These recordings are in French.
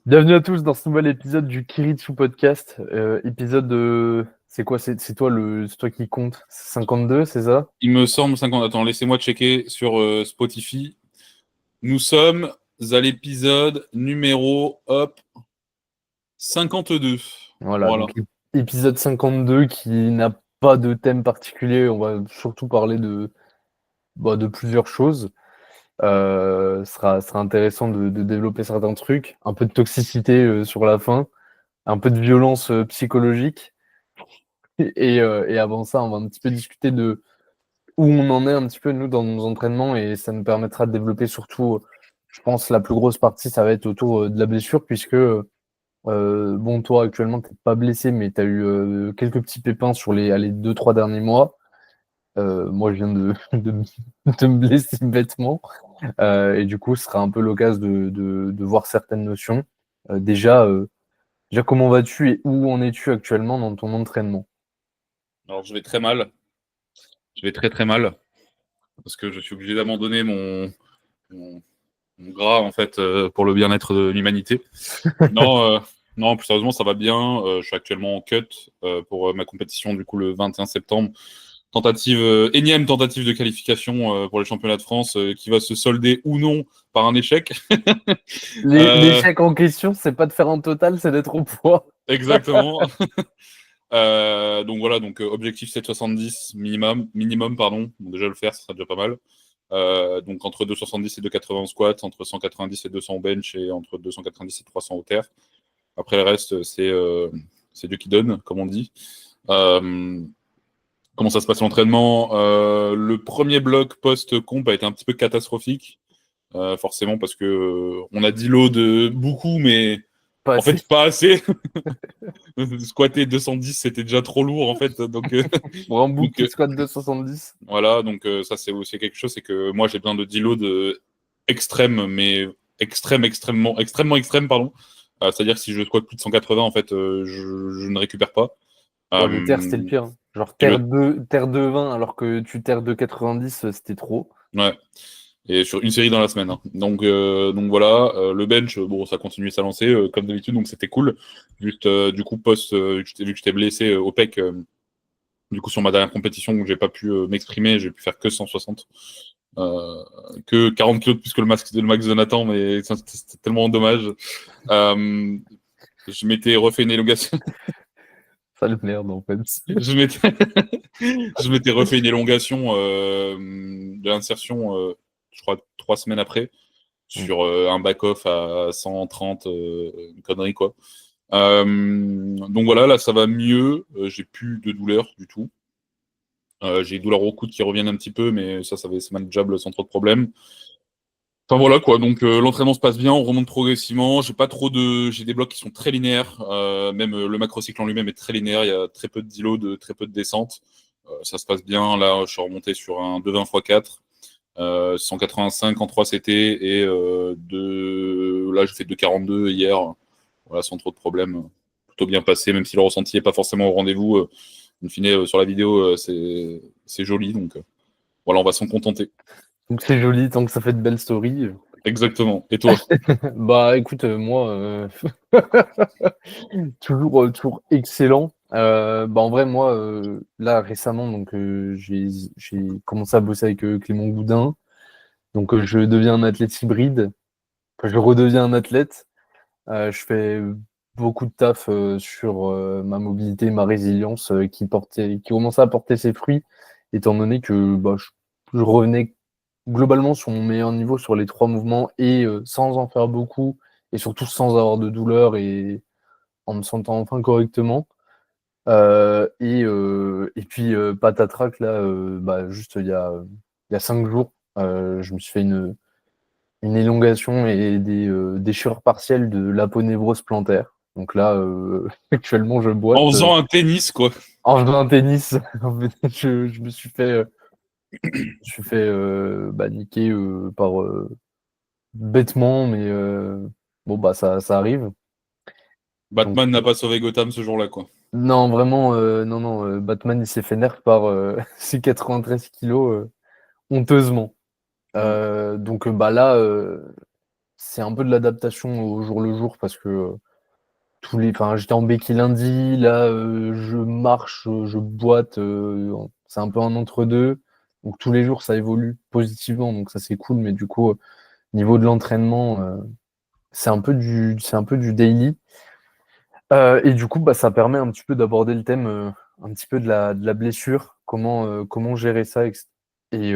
Bienvenue à tous dans ce nouvel épisode du Kiritsu Podcast. Épisode de... C'est quoi? C'est toi c'est toi qui compte? 52, c'est ça? Il me semble 50. Attends, laissez-moi checker sur Spotify. Nous sommes à l'épisode numéro 52. Voilà, Voilà. donc épisode 52 qui n'a pas de thème particulier. On va surtout parler de plusieurs choses. Sera intéressant de développer certains trucs. Un peu de toxicité sur la fin, un peu de violence psychologique. Et avant ça, on va un petit peu discuter de où on en est un petit peu, nous, dans nos entraînements, et ça nous permettra de développer surtout, je pense, la plus grosse partie, ça va être autour de la blessure, puisque, bon, toi, actuellement, t'es pas blessé, mais tu as eu quelques petits pépins sur les, allez, 2-3 derniers mois. Moi, je viens de me blesser bêtement, et du coup, ce sera un peu l'occasion de voir certaines notions. Déjà, comment vas-tu et où en es-tu actuellement dans ton entraînement? Alors, je vais très mal. Je vais très très mal parce que je suis obligé d'abandonner mon, mon gras en fait pour le bien-être de l'humanité. Non, non, plus sérieusement, ça va bien. Je suis actuellement en cut pour ma compétition du coup le 21 septembre. Énième tentative de qualification pour les championnats de France qui va se solder ou non par un échec. Euh, L'échec en question, c'est pas de faire un total, c'est d'être au poids. Exactement. Donc voilà, objectif 7,70 minimum pardon. Bon, déjà le faire, ça sera déjà pas mal. Donc entre 2,70 et 2,80 en squat, entre 190 et 200 au bench et entre 290 et 300 au terre. Après le reste, c'est Dieu qui donne, comme on dit. Euh, Comment ça se passe l'entraînement? Le premier bloc post-comp a été un petit peu catastrophique, forcément parce que on a dit load de beaucoup, mais Pas en assez. fait pas assez. Squatter 210, c'était déjà trop lourd en fait. Pour un bouc Donc qui squatte 270. voilà, ça c'est aussi quelque chose, c'est que moi j'ai besoin de deload extrême, mais extrêmement extrême, pardon. C'est-à-dire que si je squatte plus de 180, en fait, je ne récupère pas. Ouais, le terre, Euh, c'était le pire, hein. Genre et le, terre 2,20 alors que tu terre 2,90, c'était trop. ouais, et sur une série dans la semaine, hein. Donc voilà, le bench, bon, ça continue à lancer comme d'habitude, donc c'était cool. Juste du coup vu que j'étais blessé au pec, du coup sur ma dernière compétition où j'ai pas pu m'exprimer, j'ai pu faire que 160, euh, que 40 kilos de plus que le max de Nathan, mais c'était tellement dommage. Euh, je m'étais refait une élongation. Sale merde, en fait. je m'étais je m'étais refait une élongation de l'insertion, je crois 3 semaines après, Mm. sur un back-off à 130, une connerie quoi. Donc voilà, là ça va mieux, j'ai plus de douleur du tout. J'ai des douleurs au coude qui reviennent un petit peu, mais c'est manageable sans trop de problèmes. Enfin voilà quoi, donc l'entraînement se passe bien, on remonte progressivement. J'ai des blocs qui sont très linéaires, même le macrocycle en lui-même est très linéaire. Il y a très peu de deload, très peu de descente. Ça se passe bien. Là, je suis remonté sur un 220 x 4, 185 en 3 CT et là j'ai fait 242 hier. Voilà, sans trop de problèmes, plutôt bien passé, même si le ressenti n'est pas forcément au rendez-vous. In fine, sur la vidéo, c'est joli, donc voilà, on va s'en contenter. Donc c'est joli tant que ça fait de belles stories. Exactement. Et toi? Bah écoute, moi, toujours excellent. Bah en vrai, moi, là récemment, donc j'ai commencé à bosser avec Clément Goudin. Donc je deviens un athlète hybride. Enfin, je redeviens un athlète. Je fais beaucoup de taf sur ma mobilité, ma résilience qui commençait à porter ses fruits, étant donné que bah, je revenais globalement sur mon meilleur niveau sur les trois mouvements et sans en faire beaucoup et surtout sans avoir de douleur et en me sentant enfin correctement. Et puis patatrac là, bah, juste il y a 5 jours, je me suis fait une élongation et des déchirures partielles de l'aponévrose plantaire. Donc là, actuellement, je En boite. faisant un tennis, quoi. En faisant un tennis, je me suis fait bah, niquer par bêtement, mais bon, bah ça arrive. Donc, Batman n'a pas sauvé Gotham ce jour-là, quoi. non, vraiment, non, non, Batman, il s'est fait nerf par ses 93 kilos, honteusement. Mm. Donc, bah là, c'est un peu de l'adaptation au jour le jour parce que j'étais en béquille lundi, là, je marche, je boite, c'est un peu un entre-deux. Donc tous les jours, ça évolue positivement, donc ça c'est cool. Mais du coup, niveau de l'entraînement, c'est un peu du daily. Et du coup, bah, ça permet un petit peu d'aborder le thème un petit peu de la blessure, comment gérer ça et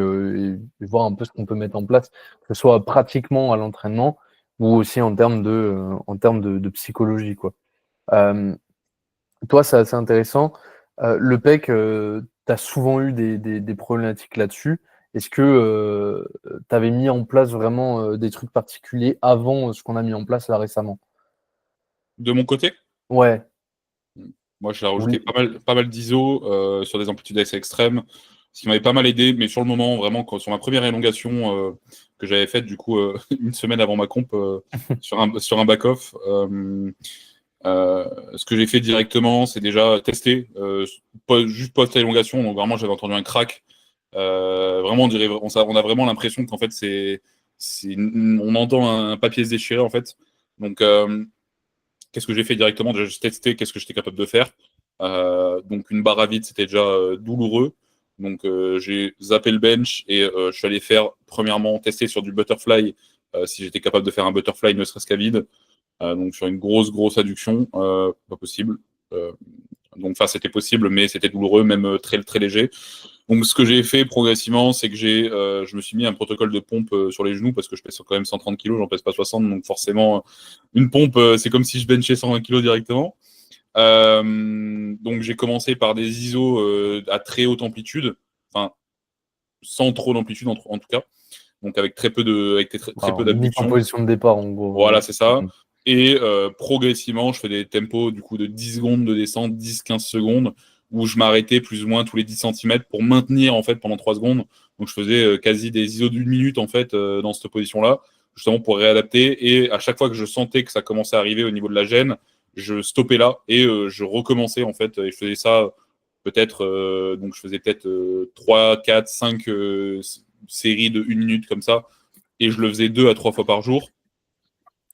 voir un peu ce qu'on peut mettre en place, que ce soit pratiquement à l'entraînement ou aussi en termes de psychologie, quoi. Euh, Toi, c'est assez intéressant. Le PEC, tu as souvent eu des problématiques là-dessus. Est-ce que tu avais mis en place vraiment des trucs particuliers avant ce qu'on a mis en place là récemment? De mon côté, Ouais, moi, j'ai rajouté oui. pas mal d'ISO sur des amplitudes assez extrêmes, ce qui m'avait pas mal aidé. Mais sur le moment, vraiment, sur ma première élongation que j'avais faite, du coup, une semaine avant ma comp, sur un back-off, ce que j'ai fait directement, c'est déjà tester, juste post-élongation. Donc, vraiment, j'avais entendu un crack. Vraiment, on a vraiment l'impression qu'en fait, on entend un papier se déchirer, en fait. Donc, qu'est-ce que j'ai fait directement? Déjà, j'ai testé qu'est-ce que j'étais capable de faire. Donc, une barre à vide, c'était déjà douloureux. Donc, j'ai zappé le bench et je suis allé faire, premièrement, tester sur du butterfly, si j'étais capable de faire un butterfly ne serait-ce qu'à vide. Donc, sur une grosse adduction, pas possible. Euh, donc, enfin, c'était possible, mais c'était douloureux, même très, très léger. Donc, ce que j'ai fait progressivement, c'est que je me suis mis un protocole de pompe sur les genoux parce que je pèse quand même 130 kg, j'en pèse pas 60, donc forcément, une pompe, c'est comme si je benchais 120 kg directement. Donc, j'ai commencé par des ISO à très haute amplitude, enfin, sans trop d'amplitude en tout cas, donc avec très peu Alors, mise en d'abduction. position de départ, en gros. Voilà, c'est ça. Et progressivement, je fais des tempos du coup de 10 secondes de descente, 10-15 secondes, où je m'arrêtais plus ou moins tous les 10 centimètres pour maintenir en fait pendant 3 secondes. Donc je faisais quasi des ISO d'une minute en fait dans cette position-là, justement pour réadapter. Et à chaque fois que je sentais que ça commençait à arriver au niveau de la gêne, je stoppais là et je recommençais en fait. Et je faisais ça peut-être, donc je faisais peut-être 3, 4, 5 séries de 1 minute comme ça. Et je le faisais 2 à 3 fois par jour.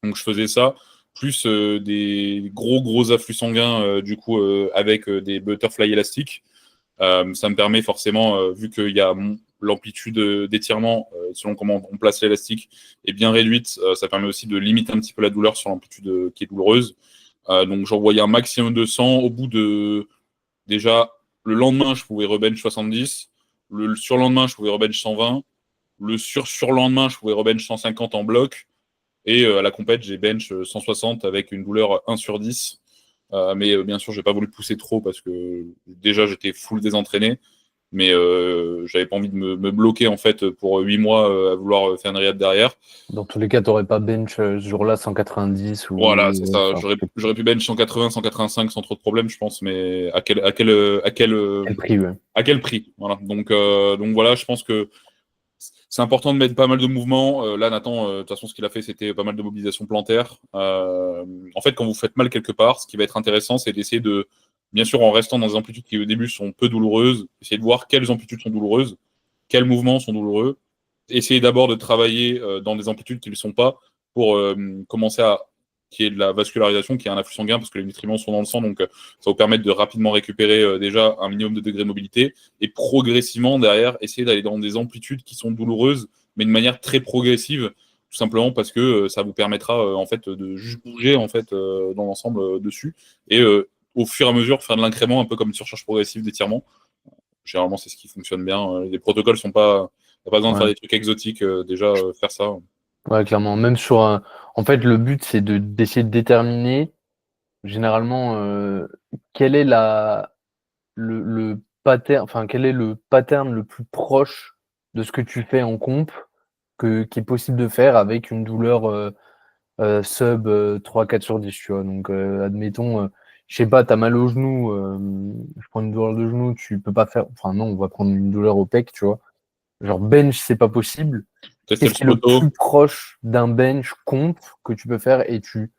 Donc je faisais ça, plus des gros afflux sanguins du coup avec des butterfly élastiques. Ça me permet forcément, vu qu'il y a l'amplitude d'étirement selon comment on place l'élastique est bien réduite, ça permet aussi de limiter un petit peu la douleur sur l'amplitude qui est douloureuse. Donc j'envoyais un maximum de sang. Au bout de déjà le lendemain, je pouvais rebench 70. Le surlendemain, je pouvais rebench 120. Le surlendemain, je pouvais rebench 150 en bloc. Et à la compète, j'ai bench 160 avec une douleur 1 sur 10. Mais bien sûr, j'ai pas voulu pousser trop parce que déjà, j'étais full désentraîné. Mais j'avais pas envie de me bloquer en fait pour 8 mois à vouloir faire une réhab derrière. Dans tous les cas, tu n'aurais pas bench ce jour-là 190 Voilà, c'est ça. enfin, J'aurais pu bench 180, 185 sans trop de problèmes, je pense. Mais quel prix, ouais. à quel prix? Voilà. Donc voilà, je pense que c'est important de mettre pas mal de mouvements. Là, Nathan, de toute façon, ce qu'il a fait, c'était pas mal de mobilisation plantaire. En fait, quand vous faites mal quelque part, ce qui va être intéressant, c'est d'essayer de, bien sûr, en restant dans des amplitudes qui au début sont peu douloureuses, essayer de voir quelles amplitudes sont douloureuses, quels mouvements sont douloureux. Essayer d'abord de travailler dans des amplitudes qui ne le sont pas pour commencer à qui est de la vascularisation, qui est un afflux sanguin parce que les nutriments sont dans le sang, donc ça va vous permettre de rapidement récupérer déjà un minimum de degrés de mobilité et progressivement derrière essayer d'aller dans des amplitudes qui sont douloureuses, mais de manière très progressive, tout simplement parce que ça vous permettra en fait de juste bouger en fait dans l'ensemble dessus et au fur et à mesure faire de l'incrément un peu comme une surcharge progressive d'étirement. Généralement, c'est ce qui fonctionne bien. Les protocoles sont pas, t'as pas besoin de faire Ouais. des trucs exotiques, déjà faire ça. Ouais, clairement. Même sur un... En fait, le but, c'est d'essayer de déterminer généralement quel est le pattern, enfin, quel est le pattern le plus proche de ce que tu fais en comp qui est possible de faire avec une douleur sub 3-4 sur 10, tu vois. Donc, admettons, je sais pas, t'as mal au genou, je prends une douleur de genou, tu peux pas faire. Enfin, non, on va prendre une douleur au pec, tu vois. Genre, bench, c'est pas possible. Tester Qu'est-ce le qui est le spoto. plus proche d'un bench comp que tu peux faire et tu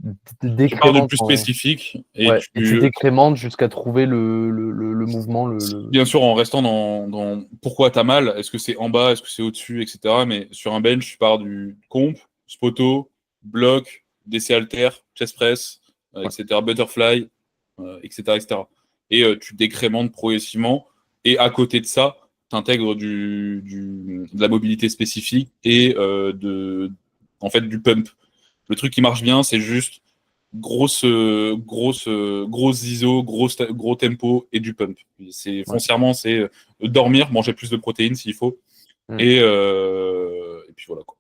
Tu pars du décrémentes plus spécifique et ouais, et tu tu, décrémentes jusqu'à trouver le mouvement, bien sûr, en restant dans pourquoi t'as mal, est-ce que c'est en bas, est-ce que c'est au-dessus, etc. Mais sur un bench, tu pars du comp, spoto, bloc, DC halter, chest press, Ouais. etc., butterfly, etc., etc. Et tu décrémentes progressivement. Et à côté de ça, tu intègres de la mobilité spécifique et en fait, du pump. Le truc qui marche bien, c'est juste grosse ISO, gros tempo et du pump. Ouais. Foncièrement, c'est dormir, manger plus de protéines s'il faut. Mm. Et puis voilà, quoi.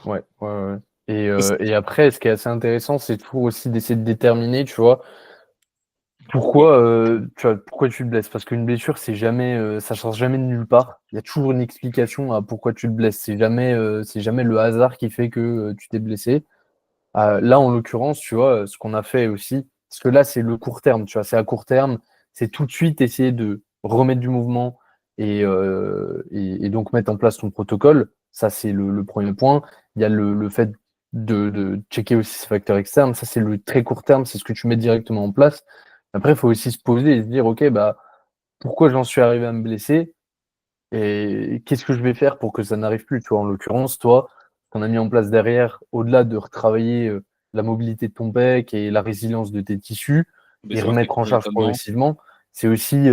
Ouais, ouais, ouais. Et après, ce qui est assez intéressant, c'est toujours aussi d'essayer de déterminer, tu vois, pourquoi tu te blesses. Parce qu'une blessure, ça sort jamais de nulle part. Il y a toujours une explication à pourquoi tu te blesses. C'est jamais le hasard qui fait que tu t'es blessé. Là, en l'occurrence, tu vois, ce qu'on a fait aussi, parce que là, c'est le court terme, tu vois, c'est à court terme, c'est tout de suite essayer de remettre du mouvement et donc mettre en place ton protocole. Ça, c'est le premier point. Il y a le fait de checker aussi ces facteurs externes. Ça, c'est le très court terme, c'est ce que tu mets directement en place. Après, il faut aussi se poser et se dire, OK, bah, pourquoi j'en suis arrivé à me blesser? Et qu'est-ce que je vais faire pour que ça n'arrive plus? Tu vois, en l'occurrence, toi, qu'on a mis en place derrière, au-delà de retravailler la mobilité de ton pec et la résilience de tes tissus et Blessure remettre en exceptionnelle charge là-dedans. progressivement, c'est aussi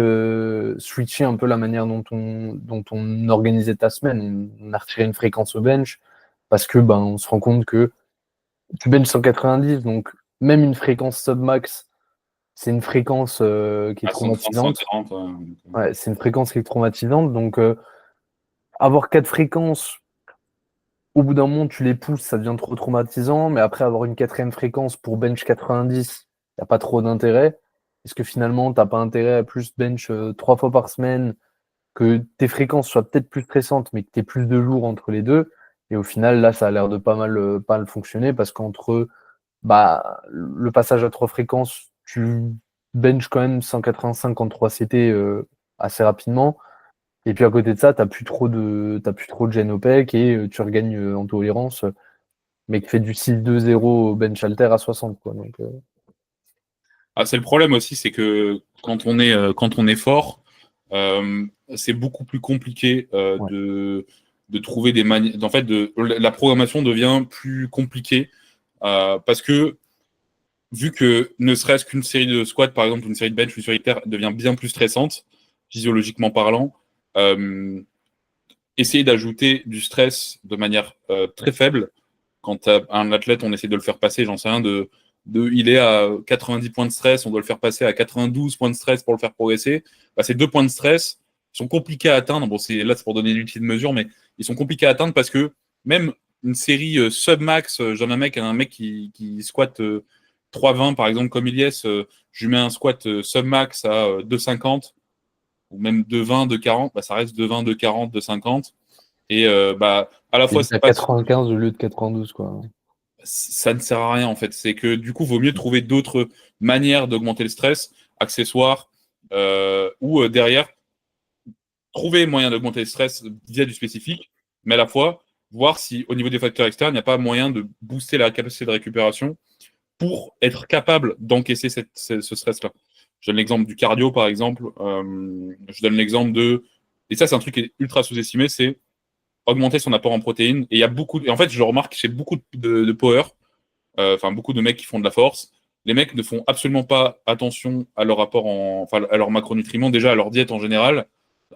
switcher un peu la manière dont on organisait ta semaine. On a retiré une fréquence au bench parce que ben, on se rend compte que tu benches 190, donc même une fréquence sub-max, c'est une fréquence qui est À 130, traumatisante. 140. Ouais, c'est une fréquence qui est traumatisante. Donc, avoir quatre fréquences, au bout d'un moment, tu les pousses, ça devient trop traumatisant. Mais après, avoir une quatrième fréquence pour bench 90, il n'y a pas trop d'intérêt. Est-ce que finalement, tu n'as pas intérêt à plus bench 3 fois par semaine, que tes fréquences soient peut-être plus stressantes, mais que tu aies plus de jours entre les deux? Et au final, là, ça a l'air de pas mal fonctionner parce qu'entre bah, le passage à trois fréquences, tu benches quand même 185 en 3 CT assez rapidement. Et puis à côté de ça, t'as plus trop de gêne au pec et tu regagnes en tolérance, mais qui fait du 6-2-0 au bench alter à 60, quoi. Donc, Ah, c'est le problème aussi, c'est que quand on est fort, c'est beaucoup plus compliqué ouais, de trouver des manières. En fait, la programmation devient plus compliquée parce que vu que ne serait-ce qu'une série de squats, par exemple, une série de bench, une série de terre devient bien plus stressante, physiologiquement parlant, euh, essayer d'ajouter du stress de manière très faible. Quand un athlète, on essaie de le faire passer, j'en sais rien, il est à 90 points de stress, on doit le faire passer à 92 points de stress pour le faire progresser. Bah, ces 2 points de stress sont compliqués à atteindre. Bon, là, c'est pour donner l'outil de mesure, mais ils sont compliqués à atteindre parce que même une série sub-max, j'en ai un mec qui squatte 3,20 par exemple, comme Ilyes, je lui mets un squat sub-max à 2,50 ou même 2,20, 2,40, bah, ça reste 2,20, 2,40, 2,50. Et bah, à la fois, c'est c'est à pas 95 au lieu de 92, quoi. ça ne sert à rien en fait. C'est que du coup, il vaut mieux trouver d'autres manières d'augmenter le stress, accessoires, ou derrière, trouver moyen d'augmenter le stress via du spécifique, mais à la fois voir si au niveau des facteurs externes, il n'y a pas moyen de booster la capacité de récupération pour être capable d'encaisser ce stress-là. Je donne l'exemple du cardio, par exemple. Je donne l'exemple et ça, c'est un truc qui est ultra sous-estimé, c'est augmenter son apport en protéines. Et il y a et en fait, je remarque chez beaucoup de power, enfin beaucoup de mecs qui font de la force, les mecs ne font absolument pas attention à leur apport enfin à leurs macronutriments, déjà à leur diète en général,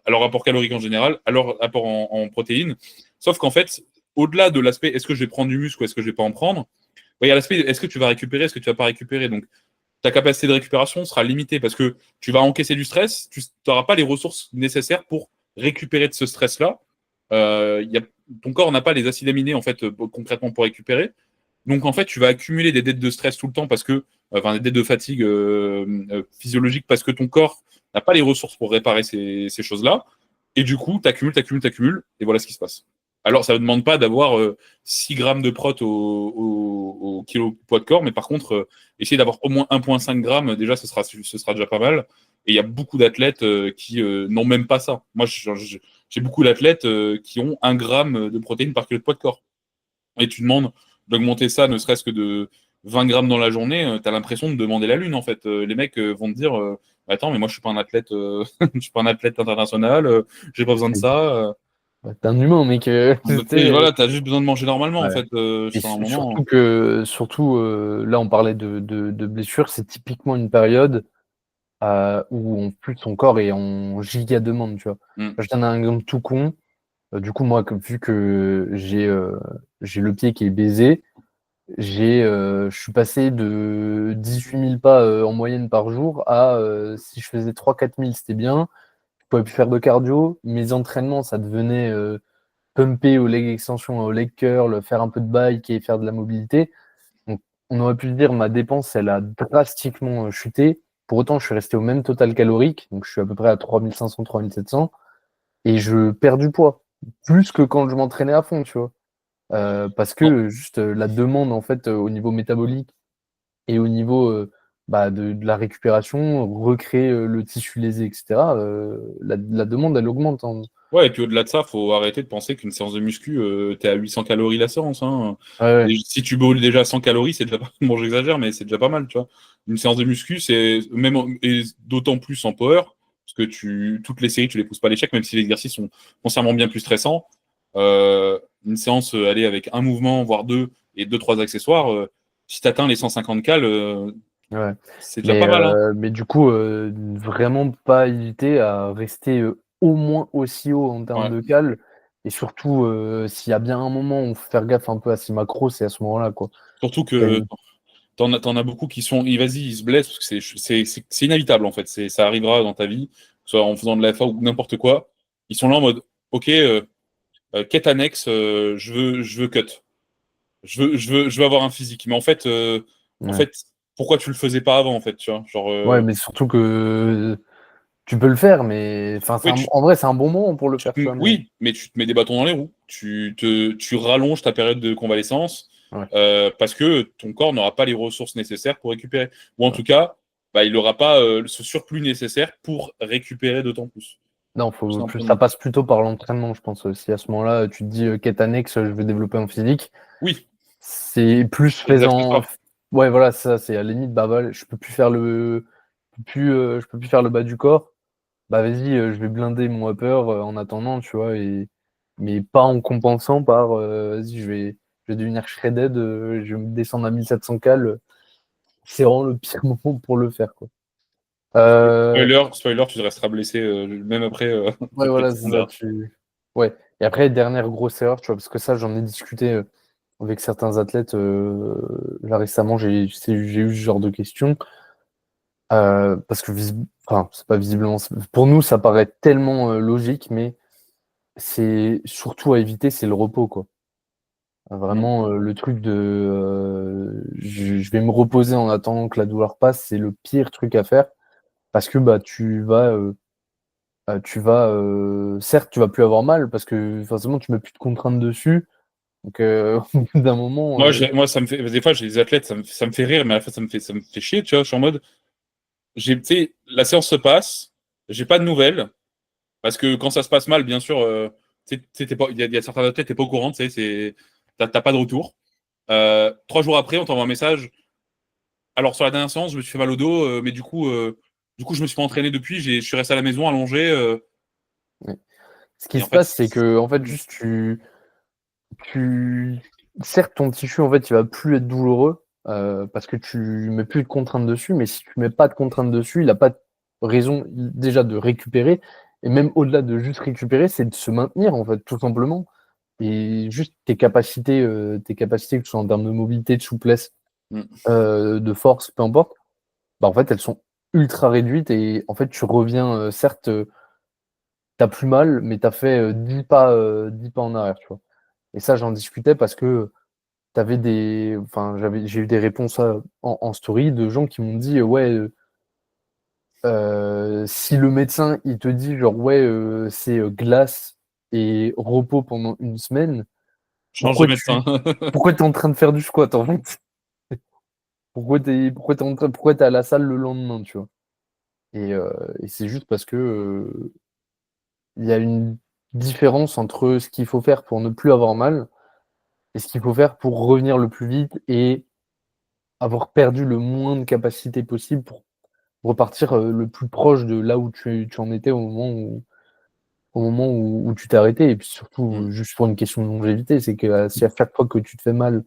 à leur apport calorique en général, à leur apport en protéines. Sauf qu'en fait, au-delà de l'aspect est-ce que je vais prendre du muscle ou est-ce que je vais pas en prendre, il y a l'aspect est-ce que tu vas récupérer, est-ce que tu vas pas récupérer. Donc ta capacité de récupération sera limitée parce que tu vas encaisser du stress, tu n'auras pas les ressources nécessaires pour récupérer de ce stress-là. Ton corps n'a pas les acides aminés en fait concrètement pour récupérer. Donc en fait, tu vas accumuler des dettes de stress tout le temps enfin des dettes de fatigue physiologique parce que ton corps n'a pas les ressources pour réparer ces choses-là. Et du coup, t'accumules, et voilà ce qui se passe. Alors, ça ne demande pas d'avoir 6 grammes de prot au kilo poids de corps, mais par contre, essayer d'avoir au moins 1,5 grammes, déjà, ce sera déjà pas mal. Et il y a beaucoup d'athlètes qui n'ont même pas ça. Moi, j'ai beaucoup d'athlètes qui ont 1 gramme de protéines par kilo de poids de corps. Et tu demandes d'augmenter ça, ne serait-ce que de 20 grammes dans la journée, tu as l'impression de demander la lune, en fait. Les mecs vont te dire attends, mais moi, je suis pas un athlète, je suis pas un athlète international, j'ai pas besoin de ça. Bah, t'es un humain, mec. Voilà, t'as juste besoin de manger normalement, en Ouais. fait, Et sur un moment. surtout là, on parlait de blessures, c'est typiquement une période où en plus ton corps est en giga demande, tu vois. Mm. Je donne un exemple tout con. Du coup, moi, vu que j'ai le pied qui est baisé, je suis passé de 18 000 pas en moyenne par jour à si je faisais 3 4 000, c'était bien. Je pouvais plus faire de cardio. Mes entraînements, ça devenait pumper au leg extension, au leg curl, faire un peu de bike et faire de la mobilité. Donc, on aurait pu se dire ma dépense, elle a drastiquement chuté. Pour autant, je suis resté au même total calorique. Donc, je suis à peu près à 3500, 3700. Et je perds du poids. Plus que quand je m'entraînais à fond, tu vois. Parce Non. que juste la demande, en fait, au niveau métabolique et au niveau de la récupération, recréer le tissu lésé, etc., la demande, elle augmente, hein. Ouais, et puis au-delà de ça, faut arrêter de penser qu'une séance de muscu, t'es à 800 calories la séance, hein. Ouais, ouais. Et si tu brûles déjà 100 calories, c'est déjà pas... Bon, j'exagère, mais c'est déjà pas mal, tu vois. Une séance de muscu, c'est même et d'autant plus en power, parce que toutes les séries, tu les pousses pas à l'échec, même si les exercices sont foncièrement bien plus stressants. Une séance, aller avec un mouvement, voire deux, et deux, trois accessoires, si t'atteins les 150 cales, Ouais. c'est déjà pas mal, hein. Mais du coup, vraiment pas hésiter à rester au moins aussi haut en termes Ouais. de cale. Et surtout, s'il y a bien un moment où faut faire gaffe un peu à ses macros, c'est à ce moment-là, quoi. Surtout T'as que une- t'en as beaucoup qui sont, vas-y, ils se blessent parce que c'est inévitable en fait. Ça arrivera dans ta vie, que ce soit en faisant de la FA ou n'importe quoi. Ils sont là en mode, ok, quête annexe, je veux cut, je veux avoir un physique. Mais en Ouais. fait, pourquoi tu le faisais pas avant en fait, tu vois, genre, Ouais, mais surtout que tu peux le faire, mais enfin, oui, en vrai, c'est un bon moment pour le faire, tu vois. Mais oui, mais tu te mets des bâtons dans les roues. Tu rallonges ta période de convalescence ouais, parce que ton corps n'aura pas les ressources nécessaires pour récupérer. Ou en ouais. tout cas, bah, il n'aura pas ce surplus nécessaire pour récupérer d'autant plus. Non, Tout ça simplement. passe plutôt par l'entraînement, je pense. Si à ce moment-là, tu te dis quête annexe, je veux développer un physique, Oui, c'est plus c'est des faisant. accessoires. Ouais, voilà, ça, c'est à la limite, bah voilà, je peux plus faire le bas du corps. Bah vas-y, je vais blinder mon upper en attendant, tu vois, mais pas en compensant par vas-y, je vais devenir shredded, je vais me descendre à 1700 cal. C'est vraiment le pire moment pour le faire, quoi. Euh, Spoiler, tu resteras blessé même après ouais, quelques voilà, c'est semaines ça. derrière. Ouais. Et après, dernière grosse erreur, tu vois, parce que ça, j'en ai discuté avec certains athlètes là récemment, j'ai eu ce genre de questions. Parce que enfin, c'est pas visiblement. Pour nous, ça paraît tellement logique, mais c'est surtout à éviter, c'est le repos, quoi. Mm. Vraiment, le truc de je vais me reposer en attendant que la douleur passe, c'est le pire truc à faire parce que bah certes, tu vas plus avoir mal parce que forcément tu mets plus de contraintes dessus. Donc au bout d'un moment, Moi, ça me fait, des fois, j'ai des athlètes, ça me fait rire, mais à la fois, ça me fait chier, tu vois. Je suis en mode, tu sais, la séance se passe, j'ai pas de nouvelles. Parce que quand ça se passe mal, bien sûr, il y a certains athlètes, t'es pas au courant, tu sais, t'as pas de retour. 3 jours après, on t'envoie un message. Alors, sur la dernière séance, je me suis fait mal au dos, mais du coup, je me suis pas entraîné depuis, je suis resté à la maison allongé. ouais. Ce qui Et en se fait, passe, c'est que en fait juste tu certes ton tissu en fait il va plus être douloureux parce que tu mets plus de contraintes dessus, mais si tu mets pas de contraintes dessus, il a pas de raison déjà de récupérer et même au-delà de juste récupérer, c'est de se maintenir en fait tout simplement et juste tes capacités que ce soit en termes de mobilité, de souplesse, mm. de force, peu importe, bah en fait elles sont ultra réduites et en fait tu reviens certes t'as plus mal, mais t'as fait 10 pas en arrière, tu vois. Et ça j'en discutais parce que j'ai eu des réponses en story de gens qui m'ont dit ouais, si le médecin il te dit genre ouais, c'est glace et repos pendant une semaine, Change de pourquoi médecin. t'es en train de faire du squat en fait? Pourquoi t'es à la salle le lendemain, tu vois? Et c'est juste parce que il y a une différence entre ce qu'il faut faire pour ne plus avoir mal et ce qu'il faut faire pour revenir le plus vite et avoir perdu le moins de capacité possible pour repartir le plus proche de là où tu en étais au moment au moment où tu t'es arrêté. Et puis surtout, juste pour une question de longévité, c'est que si à chaque fois que tu te fais mal,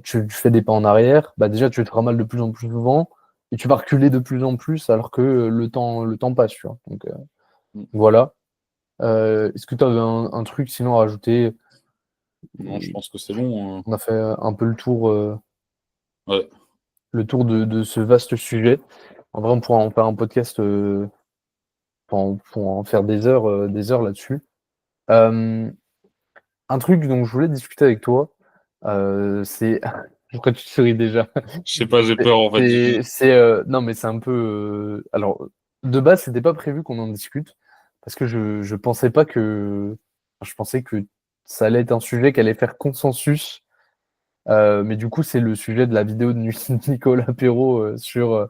tu fais des pas en arrière, bah déjà tu te feras mal de plus en plus souvent et tu vas reculer de plus en plus alors que le temps passe, tu vois. Donc voilà. Est-ce que tu avais un truc sinon à rajouter? Non, je pense que c'est bon. On a fait un peu Ouais. le tour de ce vaste sujet. En vrai, on pourra en faire un podcast pour en faire des heures là-dessus. Euh, un truc dont je voulais discuter avec toi, c'est. Pourquoi tu souris déjà? Je sais pas, j'ai peur en fait. Non, mais c'est un peu. Alors, de base, c'était pas prévu qu'on en discute parce que je pensais pas que. Je pensais que ça allait être un sujet qui allait faire consensus. Mais du coup, c'est le sujet de la vidéo de Nicolas Perrault sur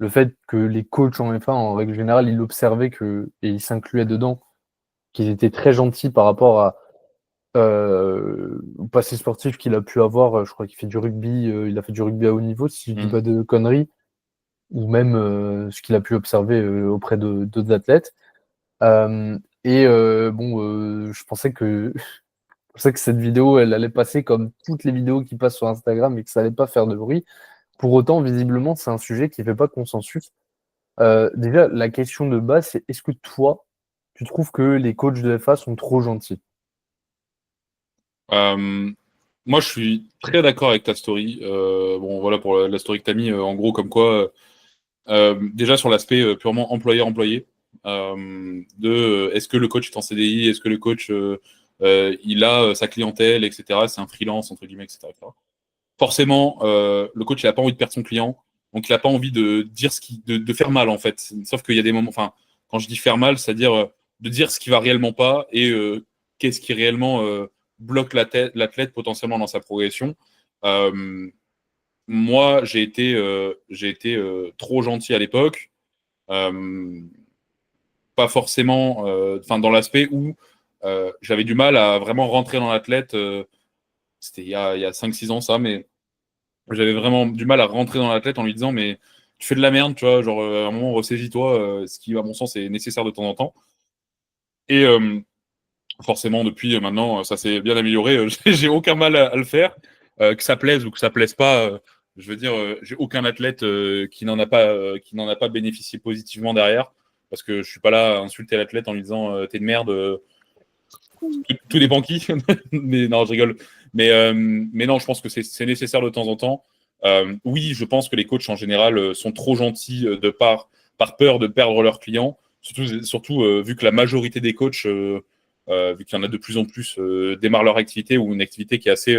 le fait que les coachs en F1, en règle générale, ils observaient que, et ils s'incluaient dedans, qu'ils étaient très gentils par rapport au passé sportif qu'il a pu avoir. Je crois qu'il fait du rugby, il a fait du rugby à haut niveau, si je dis pas de conneries, ou même ce qu'il a pu observer auprès d'autres athlètes. Bon, je pensais que cette vidéo, elle allait passer comme toutes les vidéos qui passent sur Instagram et que ça allait pas faire de bruit. Pour autant, visiblement, c'est un sujet qui fait pas consensus. Déjà, la question de base, c'est est-ce que toi, tu trouves que les coachs de FA sont trop gentils? Moi, je suis très d'accord avec ta story. Bon, voilà pour la story que tu as mis, en gros, comme quoi, déjà sur l'aspect purement employeur-employé, est-ce que le coach est en CDI, est-ce que le coach il a sa clientèle, etc. C'est un freelance, entre guillemets, etc. Forcément, le coach, il n'a pas envie de perdre son client, donc il n'a pas envie de dire de faire mal, en fait. Sauf qu'il y a des moments, enfin, quand je dis faire mal, c'est-à-dire de dire ce qui va réellement pas et qu'est-ce qui réellement bloque l'athlète potentiellement dans sa progression. Euh, Moi, j'ai été trop gentil à l'époque, euh, pas forcément, enfin, dans l'aspect où j'avais du mal à vraiment rentrer dans l'athlète. C'était il y a 5-6 ans, ça, mais j'avais vraiment du mal à rentrer dans l'athlète en lui disant, mais tu fais de la merde, tu vois, genre à un moment, ressaisis-toi, ce qui, à mon sens, est nécessaire de temps en temps. Et forcément, depuis maintenant, ça s'est bien amélioré. J'ai aucun mal à le faire, que ça plaise ou que ça plaise pas. Je veux dire, j'ai aucun athlète qui n'en a pas bénéficié positivement derrière, parce que je suis pas là à insulter l'athlète en lui disant t'es de merde. Tout dépend qui. Mais non, je rigole. Mais non, je pense que c'est nécessaire de temps en temps. Oui, je pense que les coachs en général sont trop gentils par peur de perdre leurs clients. Surtout vu que la majorité des coachs, vu qu'il y en a de plus en plus, démarrent leur activité ou une activité qui est assez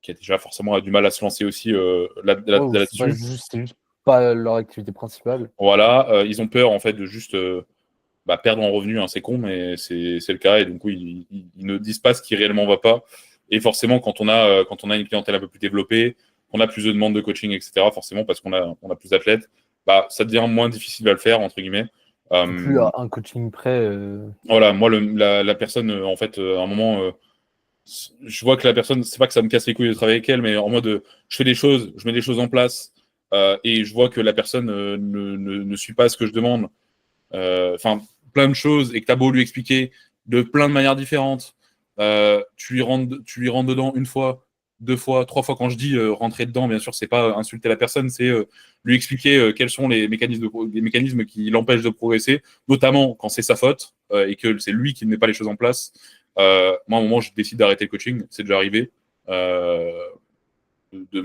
qui a déjà forcément du mal à se lancer aussi Ouais, ou là-dessus. c'est juste pas leur activité principale. Voilà, ils ont peur en fait de juste perdre en revenu, hein, c'est con, mais c'est le cas. Et donc, oui, ils ne disent pas ce qui réellement va pas. Et forcément, quand on a une clientèle un peu plus développée, qu'on a plus de demandes de coaching, etc., forcément, parce on a plus d'athlètes, ça devient moins difficile à le faire, entre guillemets. C'est plus Euh, un coaching prêt. voilà, moi, la personne, en fait, à un moment, je vois que la personne, c'est pas que ça me casse les couilles de travailler avec elle, mais en mode, je fais des choses, je mets des choses en place, et je vois que la personne ne suit pas ce que je demande. Enfin, plein de choses, et que tu as beau lui expliquer de plein de manières différentes, tu lui rentres dedans une fois, deux fois, trois fois. Quand je dis rentrer dedans, bien sûr, c'est pas insulter la personne, c'est lui expliquer quels sont les mécanismes qui l'empêchent de progresser, notamment quand c'est sa faute et que c'est lui qui ne met pas les choses en place. Moi, à un moment, je décide d'arrêter le coaching, c'est déjà arrivé. Euh, de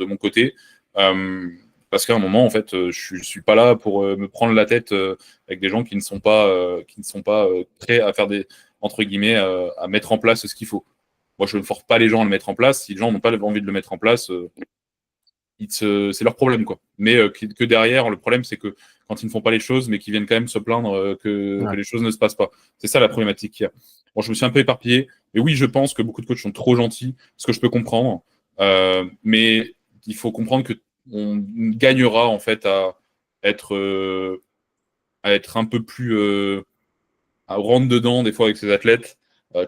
mon côté. Euh, Parce qu'à un moment, en fait, je suis pas là pour me prendre la tête avec des gens qui ne sont pas prêts à faire des, entre guillemets, à mettre en place ce qu'il faut. Moi, je ne force pas les gens à le mettre en place. Si les gens n'ont pas envie de le mettre en place, c'est leur problème, quoi. Mais que derrière, le problème, c'est que quand ils ne font pas les choses, mais qu'ils viennent quand même se plaindre que Ouais. les choses ne se passent pas. C'est ça la problématique qu'il y a. Bon, je me suis un peu éparpillé, mais oui, je pense que beaucoup de coachs sont trop gentils, ce que je peux comprendre. Mais il faut comprendre que on gagnera en fait être, euh, à être un peu plus à rentrer dedans des fois avec ses athlètes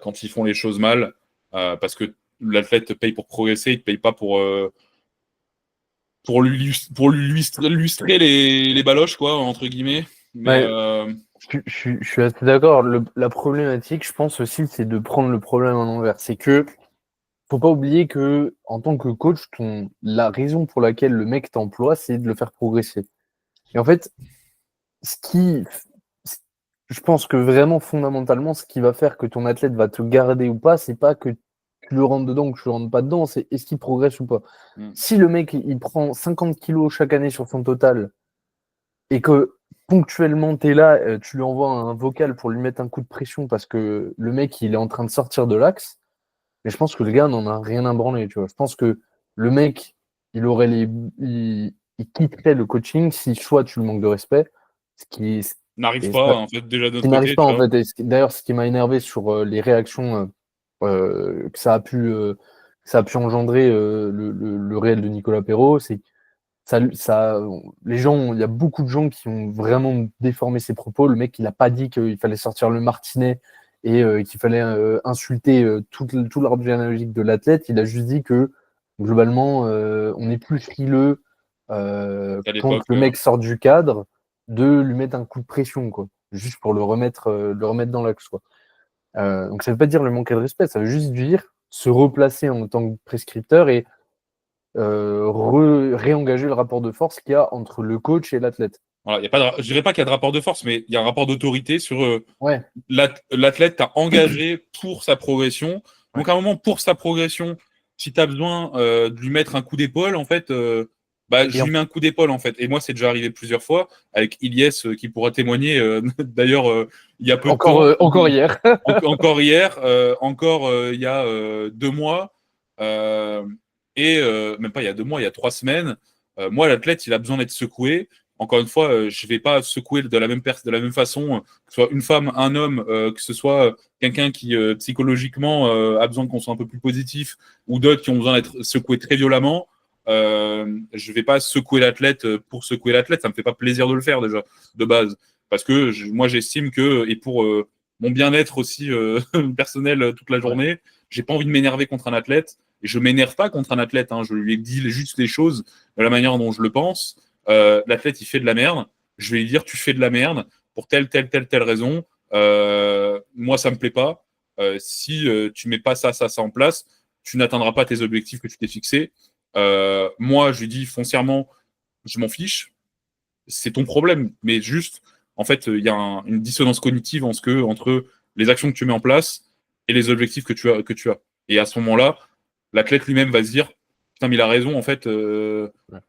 quand ils font les choses mal, parce que l'athlète te paye pour progresser, il te paye pas pour lui lustrer les baloches, quoi, entre guillemets. Mais Ouais. Je suis assez d'accord. La problématique, je pense aussi, c'est de prendre le problème à l'envers. C'est que faut pas oublier que en tant que coach, la raison pour laquelle le mec t'emploie, c'est de le faire progresser. Et en fait, ce qui, je pense que vraiment fondamentalement, ce qui va faire que ton athlète va te garder ou pas, c'est pas que tu le rentres dedans ou que tu le rentres pas dedans, c'est est-ce qu'il progresse ou pas. mm. Si le mec il prend 50 kilos chaque année sur son total et que ponctuellement tu es là, tu lui envoies un vocal pour lui mettre un coup de pression parce que le mec il est en train de sortir de l'axe, mais je pense que le gars n'en a rien à branler, tu vois. Je pense que le mec, il aurait il quitterait le coaching si soit tu lui manques de respect, ce qui, N'arrive et pas, en fait, déjà de qui notre n'arrive côté, pas tu en vois. fait. D'ailleurs, ce qui m'a énervé sur les réactions que ça a pu engendrer le réel de Nicolas Perrault, c'est que ça, les gens, il y a beaucoup de gens qui ont vraiment déformé ses propos. Le mec, il n'a pas dit qu'il fallait sortir le martinet et qu'il fallait insulter tout l'arbre généalogique de l'athlète. Il a juste dit que globalement, on est plus frileux À quand l'époque, le mec sort du cadre de lui mettre un coup de pression, quoi, juste pour le remettre dans l'axe, quoi. Donc ça veut pas dire le manquer de respect, ça veut juste dire se replacer en tant que prescripteur et réengager le rapport de force qu'il y a entre le coach et l'athlète. voilà, y a pas de, je dirais pas qu'il y a de rapport de force, mais il y a un rapport d'autorité sur Ouais, l'athlète t'a engagé pour sa progression. ouais. Donc, à un moment, pour sa progression, si tu as besoin de lui mettre un coup d'épaule, en fait, bah, Et je lui mets un coup d'épaule, en fait. Et moi, c'est déjà arrivé plusieurs fois avec Ilyes qui pourra témoigner. D'ailleurs, il y a peu de temps, encore hier. encore hier, encore il y a 2 mois, euh, et même pas il y a 2 mois, il y a 3 semaines. Moi, l'athlète, il a besoin d'être secoué. Encore une fois, je vais pas secouer de la de la même façon, que ce soit une femme, un homme, que ce soit quelqu'un qui psychologiquement a besoin qu'on soit un peu plus positif, ou d'autres qui ont besoin d'être secoués très violemment. Je vais pas secouer l'athlète pour secouer l'athlète. Ça me fait pas plaisir de le faire déjà de base, parce que moi j'estime que, et pour mon bien-être aussi personnel toute la Ouais. journée, j'ai pas envie de m'énerver contre un athlète. Et je m'énerve pas contre un athlète, hein, je lui dis juste les choses de la manière dont je le pense. L'athlète il fait de la merde, je vais lui dire tu fais de la merde pour telle raison. Moi ça me plaît pas. Si tu mets pas ça en place, tu n'atteindras pas tes objectifs que tu t'es fixés. Moi je lui dis foncièrement, je m'en fiche, c'est ton problème, mais juste en fait il y a une dissonance cognitive entre les actions que tu mets en place et les objectifs que tu as. Et à ce moment-là, l'athlète lui-même va se dire putain mais il a raison en fait. Ouais.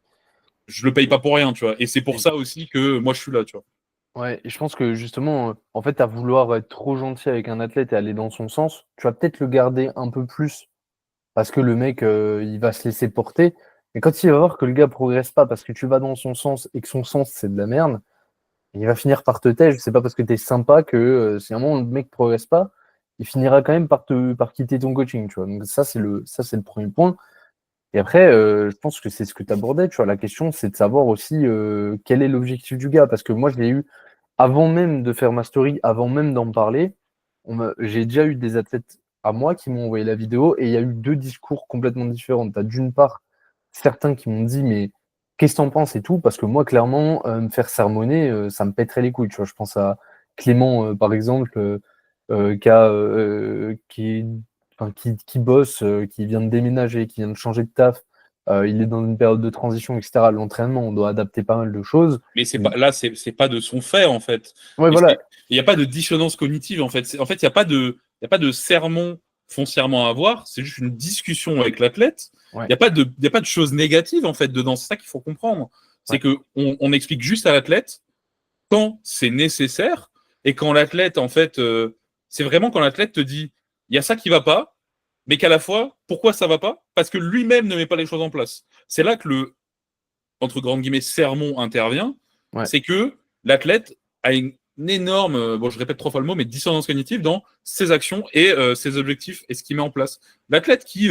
Je le paye pas pour rien, tu vois. Et c'est pour Et, ça aussi que moi je suis là, tu vois. ouais, et je pense que justement, en fait, à vouloir être trop gentil avec un athlète et aller dans son sens, tu vas peut-être le garder un peu plus parce que le mec, il va se laisser porter. Mais quand il va voir que le gars progresse pas parce que tu vas dans son sens et que son sens, c'est de la merde, il va finir par te taire. C'est pas parce que tu es sympa que si à un moment le mec progresse pas, il finira quand même par quitter ton coaching, tu vois. Donc ça, c'est le premier point. Et après, je pense que c'est ce que tu abordais, tu vois. La question, c'est de savoir aussi quel est l'objectif du gars. Parce que moi, je l'ai eu avant même de faire ma story, avant même d'en parler. J'ai déjà eu des athlètes à moi qui m'ont envoyé la vidéo et il y a eu deux discours complètement différents. Tu as d'une part certains qui m'ont dit, mais qu'est-ce que t'en penses et tout? Parce que moi, clairement, me faire sermonner, ça me pèterait les couilles. Tu vois. Je pense à Clément, par exemple, qui bosse, qui vient de déménager, qui vient de changer de taf. Il est dans une période de transition, etc. L'entraînement, on doit adapter pas mal de choses. Mais c'est pas là, c'est pas de son fait en fait. Ouais, Et voilà. il n'y a pas de dissonance cognitive en fait. En fait, il y a pas de sermon foncièrement à avoir. C'est juste une discussion avec l'athlète. Ouais, Il y a pas de choses négatives en fait dedans. C'est ça qu'il faut comprendre. C'est ouais, que on explique juste à l'athlète quand c'est nécessaire et quand l'athlète en fait, c'est vraiment quand l'athlète te dit il y a ça qui va pas, mais qu'à la fois pourquoi ça va pas? Parce que lui-même ne met pas les choses en place. C'est là que le entre grandes guillemets sermon intervient, ouais. c'est que l'athlète a une énorme, bon je répète 3 fois le mot, mais dissonance cognitive dans ses actions et ses objectifs et ce qu'il met en place. L'athlète qui,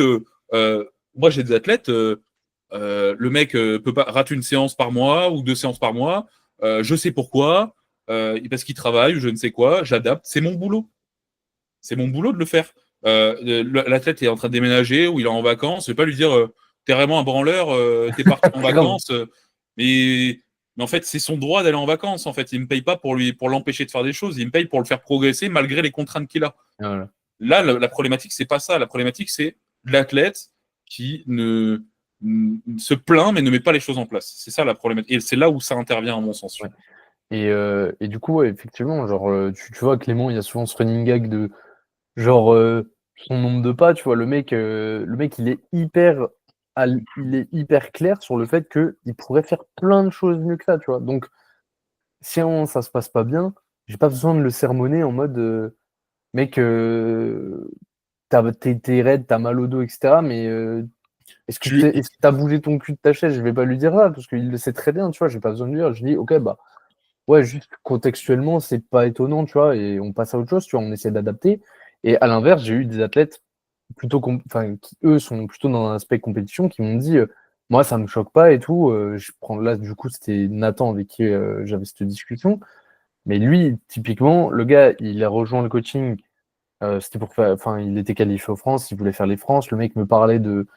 moi j'ai des athlètes, le mec peut pas rate une séance par mois ou 2 séances par mois, je sais pourquoi, parce qu'il travaille ou je ne sais quoi, j'adapte, c'est mon boulot de le faire. L'athlète est en train de déménager ou il est en vacances, je vais pas lui dire t'es vraiment un branleur, t'es parti en Grave. vacances, mais Mais en fait, c'est son droit d'aller en vacances. En fait, il me paye pas pour l'empêcher de faire des choses. Il me paye pour le faire progresser malgré les contraintes qu'il a. Voilà. Là, la problématique, c'est pas ça. La problématique, c'est l'athlète qui se plaint mais ne met pas les choses en place. C'est ça la problématique. Et c'est là où ça intervient, à mon sens. Ouais. Et du coup, ouais, effectivement, genre, tu vois, Clément, il y a souvent ce running gag de genre son nombre de pas, tu vois, le mec, il est hyper clair sur le fait qu'il pourrait faire plein de choses mieux que ça, tu vois. Donc, si à un moment ça se passe pas bien, j'ai pas besoin de le sermonner en mode mec, t'es raide, t'as mal au dos, etc. Mais Tu, est-ce que t'as bougé ton cul de ta chaise? Je vais pas lui dire ça parce qu'il le sait très bien, tu vois. J'ai pas besoin de lui dire. Je dis, ok, bah ouais, juste contextuellement, c'est pas étonnant, tu vois, et on passe à autre chose, tu vois, on essaie d'adapter. Et à l'inverse, j'ai eu des athlètes enfin, qui eux sont plutôt dans un aspect compétition, qui m'ont dit, moi, ça me choque pas et tout. Je prends là, du coup, c'était Nathan avec qui j'avais cette discussion. Mais lui, typiquement, le gars, il a rejoint le coaching. C'était pour faire, enfin, il était qualifié aux France, il voulait faire les France. Le mec me parlait de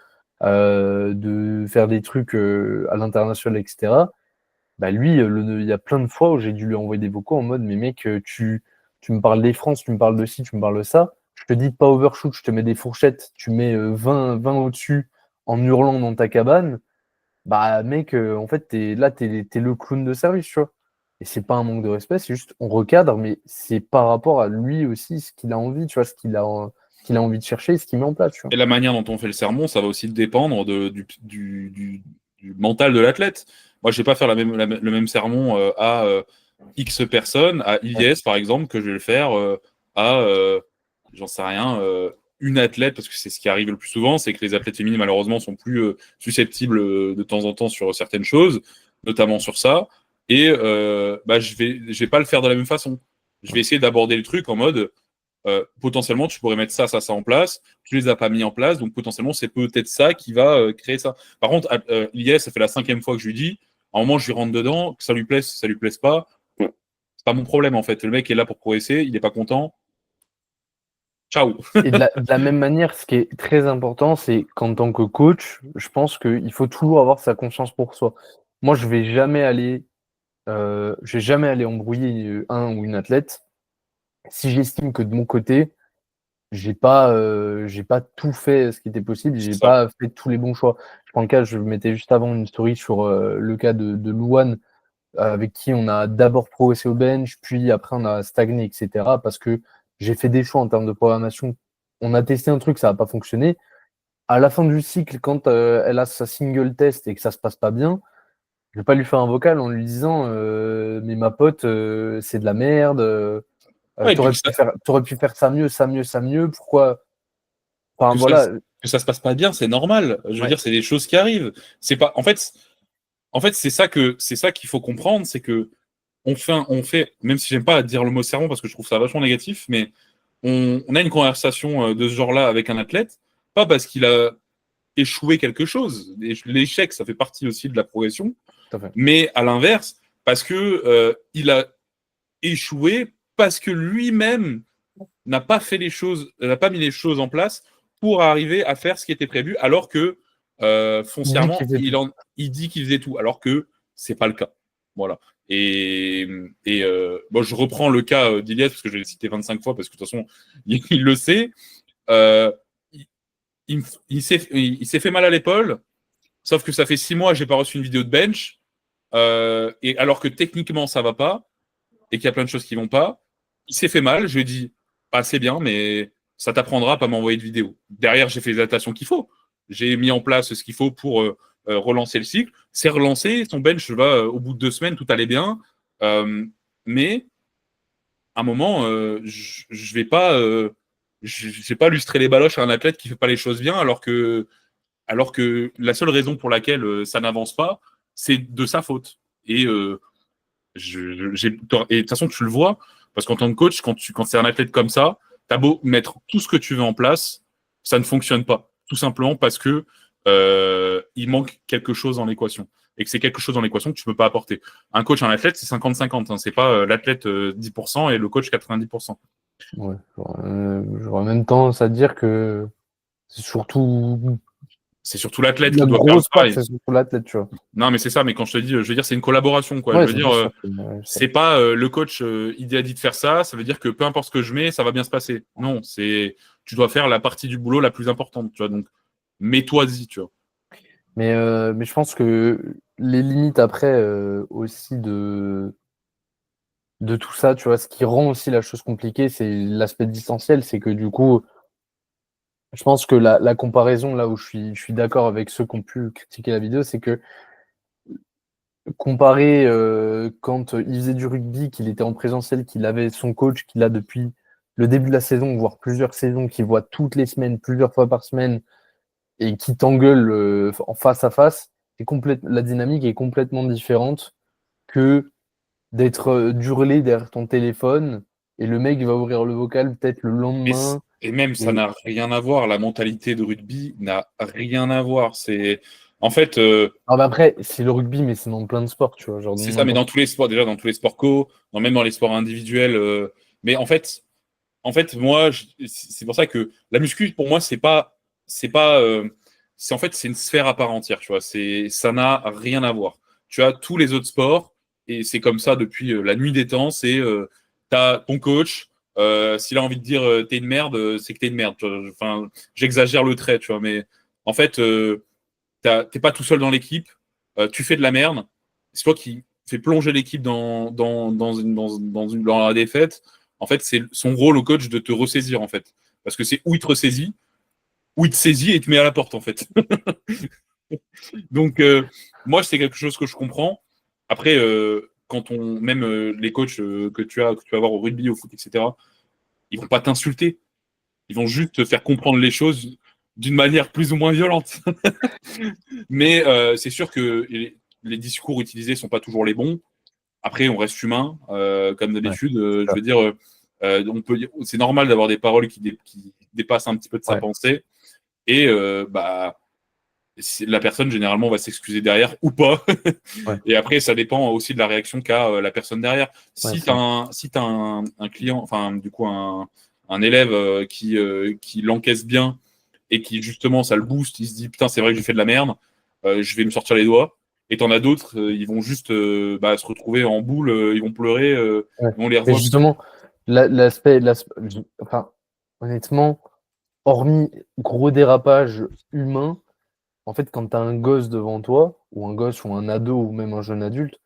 faire des trucs à l'international, etc. Bah lui, il y a plein de fois où j'ai dû lui envoyer des vocaux en mode, mais mec, tu me parles des France, tu me parles de ci, tu me parles de ça. Je te dis pas overshoot, je te mets des fourchettes, tu mets 20 au-dessus en hurlant dans ta cabane. Bah mec, en fait, t'es le clown de service, tu vois. Et c'est pas un manque de respect, c'est juste on recadre, mais c'est par rapport à lui aussi, ce qu'il a envie, tu vois, ce qu'il a envie de chercher, ce qu'il met en place, tu vois. et la manière dont on fait le sermon, ça va aussi dépendre du mental de l'athlète. Moi, je vais pas faire le même sermon à X personnes, à Ouais. Ilyes, par exemple, que je vais le faire à, j'en sais rien, une athlète, parce que c'est ce qui arrive le plus souvent, c'est que les athlètes féminines, malheureusement, sont plus susceptibles de temps en temps sur certaines choses, notamment sur ça. Et bah, je vais pas le faire de la même façon. Je vais essayer d'aborder le truc en mode, potentiellement, tu pourrais mettre ça, ça, ça en place. Tu les as pas mis en place, donc potentiellement, c'est peut-être ça qui va créer ça. Par contre, Ilyes, ça fait la 5e fois que je lui dis. À un moment, je lui rentre dedans, que ça lui plaise pas. C'est pas mon problème en fait. Le mec est là pour progresser, il est pas content. Ciao. Et de la même manière, ce qui est très important, c'est qu'en tant que coach, je pense qu'il faut toujours avoir sa conscience pour soi. Moi, je vais jamais aller embrouiller un ou une athlète si j'estime que de mon côté, j'ai pas tout fait ce qui était possible, C'est j'ai ça. pas fait tous les bons choix. Je prends le cas, je mettais juste avant une story sur le cas de Louane, avec qui on a d'abord progressé au bench, puis après on a stagné, etc. Parce que j'ai fait des choix en termes de programmation. On a testé un truc, ça n'a pas fonctionné. À la fin du cycle, quand elle a sa single test et que ça se passe pas bien, je vais pas lui faire un vocal en lui disant mais ma pote, c'est de la merde. Ouais, et puis T'aurais pu faire ça mieux, ça mieux, ça mieux. Pourquoi? Enfin que ça, voilà. que ça se passe pas bien, c'est normal. Je veux Ouais, dire, c'est des choses qui arrivent. C'est pas. En fait, c'est ça qu'il faut comprendre, c'est que on fait, même si j'aime pas dire le mot sermon parce que je trouve ça vachement négatif, mais on a une conversation de ce genre-là avec un athlète, pas parce qu'il a échoué quelque chose. L'échec, ça fait partie aussi de la progression, tout à fait. mais à l'inverse, parce que il a échoué parce que lui-même n'a pas fait les choses, n'a pas mis les choses en place pour arriver à faire ce qui était prévu, alors que Il dit foncièrement, qu'il faisait tout. il dit qu'il faisait tout, alors que c'est pas le cas. Voilà. Et bon, je reprends le cas d'Iliès, parce que je l'ai cité 25 fois, parce que de toute façon, il le sait. Euh, il, il s'est fait mal à l'épaule, sauf que ça fait 6 mois que j'ai pas reçu une vidéo de bench, et alors que techniquement ça va pas, et qu'il y a plein de choses qui vont pas, il s'est fait mal, je lui ai dit, ah, c'est bien, mais ça t'apprendra à pas m'envoyer de vidéo. Derrière, j'ai fait les adaptations qu'il faut. J'ai mis en place ce qu'il faut pour relancer le cycle. C'est relancé, son bench va au bout de 2 semaines, tout allait bien. Mais à un moment, je vais pas, je vais pas lustrer les baloches à un athlète qui fait pas les choses bien, alors que la seule raison pour laquelle ça n'avance pas, c'est de sa faute. Et et de toute façon, tu le vois, parce qu'en tant que coach, quand c'est un athlète comme ça, tu as beau mettre tout ce que tu veux en place, ça ne fonctionne pas. Tout simplement parce que il manque quelque chose dans l'équation. Et que c'est quelque chose dans l'équation que tu ne peux pas apporter. Un coach, un athlète, c'est 50-50. Hein. C'est pas l'athlète 10% et le coach 90%. Ouais. J'aurais même tendance à dire que c'est surtout c'est surtout l'athlète La qui doit faire le grosse part, travail. c'est surtout l'athlète, tu vois. Non, mais c'est ça, mais quand je te dis, je veux dire, c'est une collaboration, quoi. Ouais, Je veux c'est dire, bien sûr. c'est pas le coach, il a dit de faire ça, ça veut dire que peu importe ce que je mets, ça va bien se passer. Non, tu dois faire la partie du boulot la plus importante, tu vois. Donc, mets-toi-y, tu vois. Mais je pense que les limites après aussi de tout ça, tu vois, ce qui rend aussi la chose compliquée, c'est l'aspect distanciel. C'est que du coup, je pense que la comparaison, là où je suis d'accord avec ceux qui ont pu critiquer la vidéo, c'est que comparer quand il faisait du rugby, qu'il était en présentiel, qu'il avait son coach qu'il a depuis le début de la saison, voire plusieurs saisons, qu'il voit toutes les semaines, plusieurs fois par semaine, et qui t'engueule en face à face, la dynamique est complètement différente que d'être d'hurler derrière ton téléphone et le mec va ouvrir le vocal peut-être le Et, lendemain. et même, ça Et... n'a rien à voir. La mentalité de rugby n'a rien à voir. En fait, Ah bah après, c'est le rugby, mais c'est dans plein de sports, tu vois, genre c'est ça, mais dans n'importe. tous les sports, déjà dans tous les sports co, même dans les sports individuels. Mais moi, c'est pour ça que la muscu, pour moi, c'est pas, c'est en fait, c'est une sphère à part entière, tu vois. Ça n'a rien à voir. Tu as tous les autres sports, et c'est comme ça depuis la nuit des temps. T'as ton coach. S'il a envie de dire t'es une merde, c'est que t'es une merde. Tu vois. Enfin, j'exagère le trait, tu vois, mais en fait, t'es pas tout seul dans l'équipe. Tu fais de la merde. C'est toi qui fais plonger l'équipe dans la défaite. En fait, c'est son rôle au coach de te ressaisir, en fait. Parce que c'est où il te ressaisit, où il te saisit et il te met à la porte, en fait. Donc, moi, c'est quelque chose que je comprends. Après, même les coachs que tu vas voir au rugby, au foot, etc., ils vont pas t'insulter. Ils vont juste te faire comprendre les choses d'une manière plus ou moins violente. Mais c'est sûr que les discours utilisés sont pas toujours les bons. Après, on reste humain, comme Ouais, d'habitude. c'est Je ça. veux dire, c'est normal d'avoir des paroles qui dépassent un petit peu de sa Ouais, pensée. Et la personne, généralement, va s'excuser derrière ou pas. ouais, Et après, ça dépend aussi de la réaction qu'a la personne derrière. ouais, Si tu ça. as, si t'as un client, enfin, du coup, un élève qui l'encaisse bien et qui, justement, ça le booste, il se dit, putain, c'est vrai que j'ai fait de la merde, je vais me sortir les doigts. Et t'en as d'autres, ils vont juste se retrouver en boule, ils vont pleurer, Ouais. ils vont les Mais revoir. justement, enfin, honnêtement, hormis gros dérapage humain, en fait, quand tu as un gosse devant toi, ou un gosse, ou un ado, ou même un jeune adulte,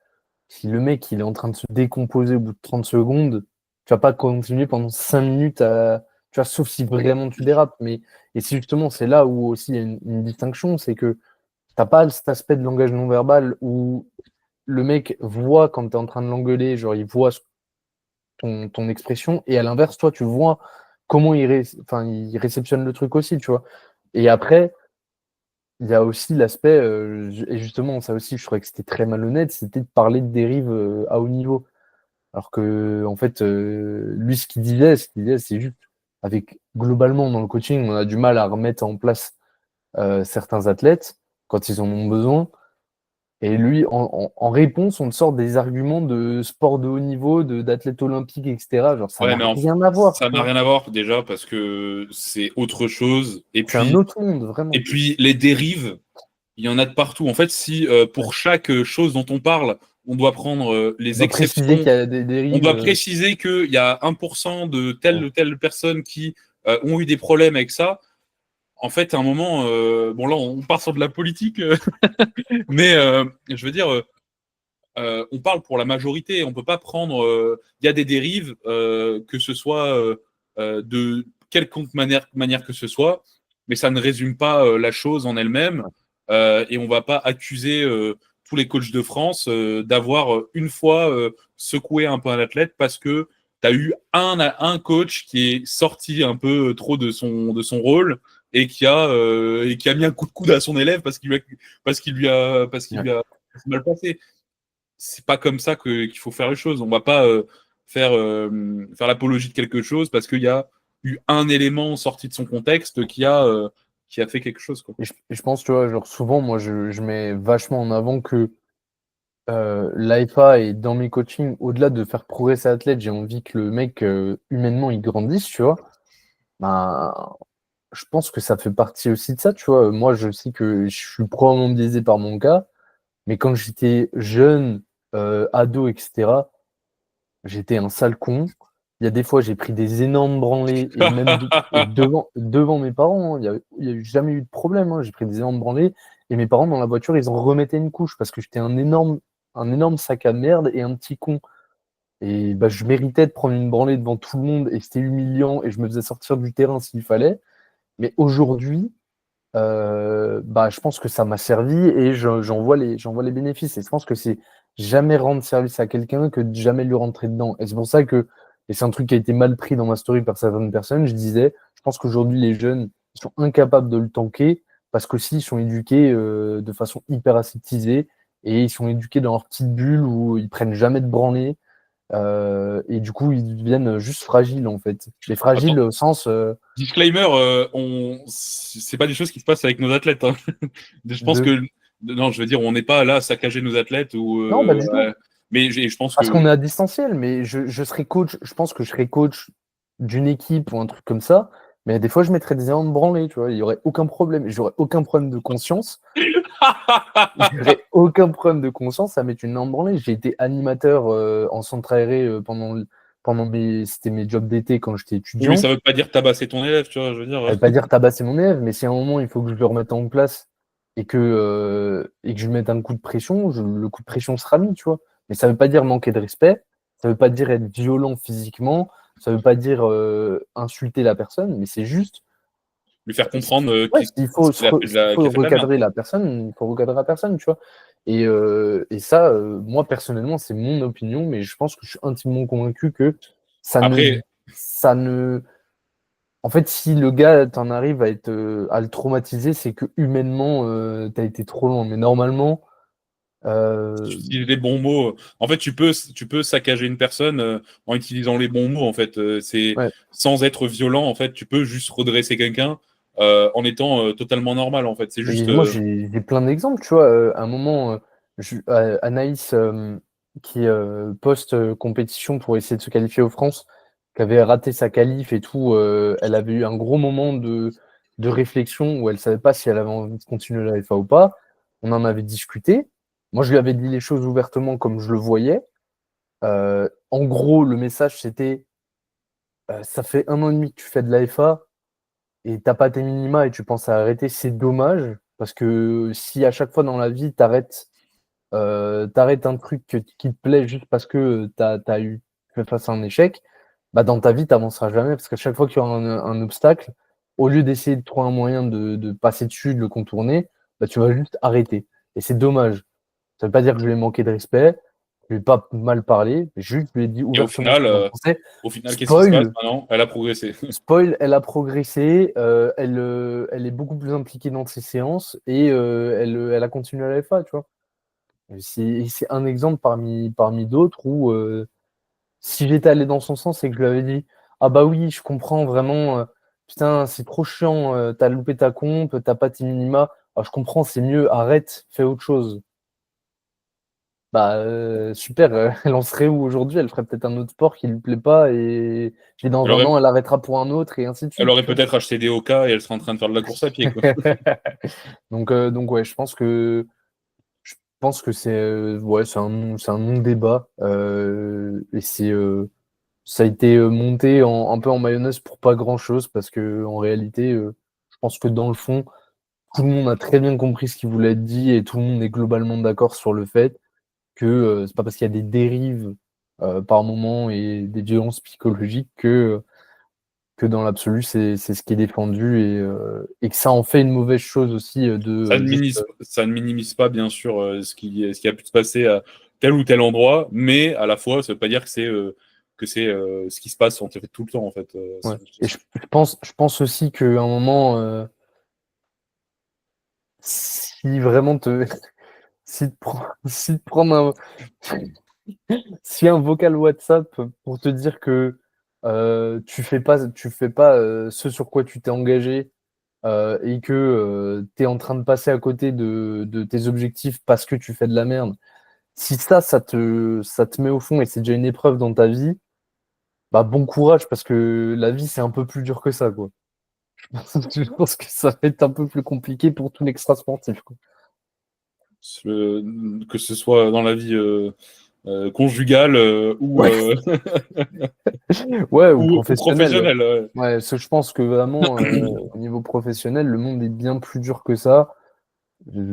si le mec il est en train de se décomposer au bout de 30 secondes, tu vas pas continuer pendant 5 minutes à. Tu vois, sauf si vraiment tu dérapes. Et c'est justement, c'est là où aussi il y a une distinction, c'est que t'as pas cet aspect de langage non verbal où le mec voit quand tu es en train de l'engueuler, genre il voit ton expression, et à l'inverse, toi, tu vois comment enfin, il réceptionne le truc aussi, tu vois. Et après, il y a aussi l'aspect, et justement, ça aussi, je trouvais que c'était très malhonnête, c'était de parler de dérive à haut niveau. Alors que, en fait, lui, ce qu'il disait, c'est juste, avec, globalement, dans le coaching, on a du mal à remettre en place certains athlètes quand ils en ont besoin. Et lui, en réponse, on te sort des arguments de sport de haut niveau, d'athlètes olympiques, etc. Genre, ça Ouais, n'a mais rien à voir, ça tu n'a vois. rien à voir déjà parce que c'est autre chose. C'est un autre monde, vraiment. Et puis les dérives, il y en a de partout. En fait, si Ouais. pour chaque chose dont on parle, on doit prendre On les doit préciser exceptions, qu'il y a des on dérives. doit préciser qu'il y a 1% de telle Ouais. ou telle personne qui ont eu des problèmes avec ça. En fait, à un moment, bon là, on part sur de la politique, mais je veux dire, on parle pour la majorité. On peut pas prendre. Il y a des dérives, que ce soit de quelconque manière que ce soit, mais ça ne résume pas la chose en elle-même. Et on va pas accuser tous les coachs de France d'avoir une fois secoué un peu un athlète parce que tu as eu un coach qui est sorti un peu trop de son rôle et qui a mis un coup de coude à son élève parce qu'il Ouais. lui a mal passé. C'est pas comme ça qu'il faut faire les choses. On va pas faire l'apologie de quelque chose parce qu'il y a eu un élément sorti de son contexte qui a fait quelque chose, quoi. Et je pense, tu vois, genre souvent, moi, je mets vachement en avant que l'AFA et dans mes coachings, au-delà de faire progresser l'athlète, j'ai envie que le mec, humainement, il grandisse, tu vois. Ben, je pense que ça fait partie aussi de ça, tu vois. Moi, je sais que je suis probablement biaisé par mon cas, mais quand j'étais jeune, ado, etc., j'étais un sale con. Il y a des fois, j'ai pris des énormes branlées, et même et devant mes parents, hein. Il y a eu jamais eu de problème, hein. J'ai pris des énormes branlées, et mes parents, dans la voiture, ils en remettaient une couche, parce que j'étais un énorme sac à merde et un petit con. Et bah, je méritais de prendre une branlée devant tout le monde, et c'était humiliant, et je me faisais sortir du terrain s'il fallait. Mais aujourd'hui, bah, je pense que ça m'a servi et j'en vois les bénéfices. Et je pense que c'est jamais rendre service à quelqu'un que de jamais lui rentrer dedans. Et c'est pour ça que, et c'est un truc qui a été mal pris dans ma story par certaines personnes, je disais, je pense qu'aujourd'hui, les jeunes ils sont incapables de le tanker parce qu'aussi, ils sont éduqués de façon hyper aseptisée et ils sont éduqués dans leur petite bulle où ils prennent jamais de branlée. Et du coup, ils deviennent juste fragiles, en fait. Mais fragiles Attends, au sens disclaimer, c'est pas des choses qui se passent avec nos athlètes, hein. Je pense de... que, non, je veux dire, on n'est pas là à saccager nos athlètes ou, Non, pas du tout. mais je pense Parce que qu'on est à distanciel, mais je serais coach, je pense que je serais coach d'une équipe ou un truc comme ça, mais des fois je mettrais des énormes branlées, tu vois, il y aurait aucun problème, j'aurais aucun problème de conscience, j'aurais aucun problème de conscience à mettre une énorme branlée. J'ai été animateur en centre aéré pendant c'était mes jobs d'été quand j'étais oui, mais ça étudiant. veut pas dire tabasser ton élève, tu vois, je veux dire. Ça veut pas dire tabasser mon élève, mais si à un moment il faut que je le remette en place et que je lui mette un coup de pression, le coup de pression sera mis, tu vois. Mais ça veut pas dire manquer de respect, ça veut pas dire être violent physiquement, ça veut pas dire insulter la personne, mais c'est juste, Lui faire comprendre ouais, s'il faut, s'il faut qu'il a fait de la merde. recadrer la personne, il faut recadrer la personne, tu vois. Et ça, moi personnellement, c'est mon opinion, mais je pense que je suis intimement convaincu que ça ne, Après, ça ne en fait, si le gars t'en arrive à le traumatiser, c'est que humainement, t'as été trop loin. Mais normalement, si tu euh, utilises les bons mots, en fait, tu peux saccager une personne en utilisant les bons mots. En fait, c'est ouais. sans être violent. En fait, tu peux juste redresser quelqu'un en étant totalement normal. En fait, c'est Mais juste. moi, j'ai plein d'exemples, tu vois. À un moment, Anaïs, qui post-compétition pour essayer de se qualifier aux France, qui avait raté sa qualif et tout, elle avait eu un gros moment de réflexion où elle savait pas si elle avait envie de continuer la FA ou pas. On en avait discuté. Moi, je lui avais dit les choses ouvertement comme je le voyais. En gros, le message, c'était ça fait 1 an et demi que tu fais de la FA et t'as pas tes minima et tu penses à arrêter, c'est dommage. Parce que si à chaque fois dans la vie, t'arrêtes un truc qui te plaît juste parce que t'as eu fait face à un échec, bah dans ta vie, t'avanceras jamais. Parce qu'à chaque fois qu'il y aura un obstacle, au lieu d'essayer de trouver un moyen de passer dessus, de le contourner, bah, tu vas juste arrêter. Et c'est dommage. Ça veut pas dire que je lui ai manqué de respect, je lui ai pas mal parlé, juste je lui ai dit Et ouvertement ce que j'en pensais. au final, qu'est-ce qui se passe Spoil, maintenant? Elle a progressé. spoil, elle a progressé, elle est beaucoup plus impliquée dans ses séances et elle a continué à la FA, tu vois. C'est un exemple parmi d'autres où si j'étais allé dans son sens et que je lui avais dit ah bah oui, je comprends vraiment, putain, c'est trop chiant, t'as loupé ta comp, t'as pas tes minima, ah, je comprends, c'est mieux, arrête, fais autre chose. Bah super, elle en serait où aujourd'hui? Elle ferait peut-être un autre sport qui lui plaît pas et dans Elle un aurait, an, elle arrêtera pour un autre et ainsi de elle suite, aurait tu vois. peut-être acheté des Oka et elle serait en train de faire de la course à pied, quoi. Donc ouais, je pense que c'est ouais, c'est un non-débat et ça a été monté un peu en mayonnaise pour pas grand-chose parce que en réalité, je pense que dans le fond, tout le monde a très bien compris ce qui voulait être dit et tout le monde est globalement d'accord sur le fait que c'est pas parce qu'il y a des dérives par moment et des violences psychologiques que dans l'absolu, c'est ce qui est défendu et que ça en fait une mauvaise chose aussi de juste. Ça ne minimise pas, bien sûr, ce qui a pu se passer à tel ou tel endroit, mais à la fois, ça ne veut pas dire que c'est ce qui se passe en fait, tout le temps, en fait. Ouais. C'est juste Et ça. je pense aussi qu'à un moment, si vraiment si te prend- si te prendre si un vocal WhatsApp pour te dire que tu fais pas ce sur quoi tu t'es engagé et que tu es en train de passer à côté de tes objectifs parce que tu fais de la merde, si ça te met au fond et c'est déjà une épreuve dans ta vie, bah bon courage parce que la vie c'est un peu plus dur que ça, quoi. Je pense que ça va être un peu plus compliqué pour tout l'extra sportif, quoi. Que ce soit dans la vie conjugale ou, Ouais. Ouais, ou ou professionnel. Ouais. professionnelle. Ouais. Ouais, parce que je pense que vraiment, au niveau professionnel, le monde est bien plus dur que ça.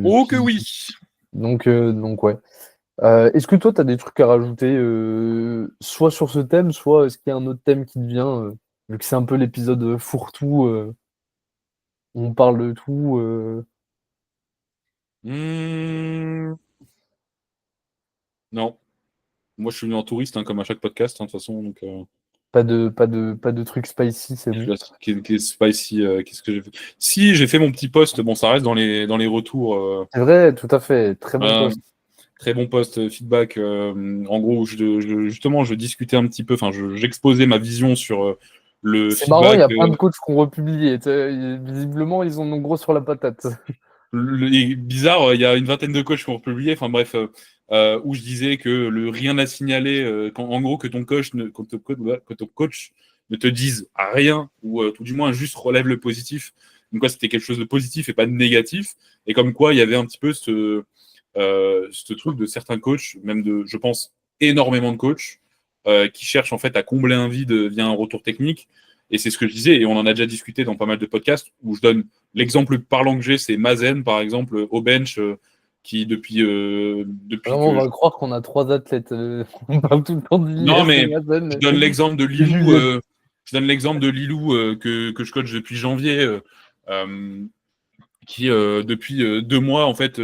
Oh que oui! Donc ouais. Est-ce que toi, tu as des trucs à rajouter, soit sur ce thème, soit est-ce qu'il y a un autre thème qui te vient, vu que c'est un peu l'épisode fourre-tout, où on parle de tout, Hmm, non. Moi, je suis venu en touriste, hein, comme à chaque podcast, hein, de toute façon. Donc, pas de trucs spicy, c'est bon. qui est spicy, qu'est-ce que j'ai fait? Si, j'ai fait mon petit post. Bon, ça reste dans les retours. C'est vrai, tout à fait, très bon Euh, post. Très bon post feedback. En gros, justement, je discutais un petit peu, enfin, j'exposais ma vision sur le C'est marrant, il feedback. y a plein de coachs qui ont republié. Visiblement, ils en ont gros sur la patate. Bizarre, il y a une vingtaine de coachs qui ont republié. Enfin bref, où je disais que le rien à signaler, en gros que ton coach que ton coach ne te dise rien ou tout du moins juste relève le positif. Donc quoi, c'était quelque chose de positif et pas de négatif. Et comme quoi, il y avait un petit peu ce truc de certains coachs, même de, je pense, énormément de coachs qui cherchent en fait à combler un vide via un retour technique. Et c'est ce que je disais, et on en a déjà discuté dans pas mal de podcasts où je donne l'exemple parlant que j'ai, c'est Mazen, par exemple, au bench, qui depuis Vraiment, on que. va croire qu'on a trois athlètes. On parle tout le temps de Non, l'IS et mais je Mazen donne l'exemple de et Lilou, Juliette. je donne l'exemple de Lilou que je coach depuis janvier, euh, qui depuis 2 mois, en fait,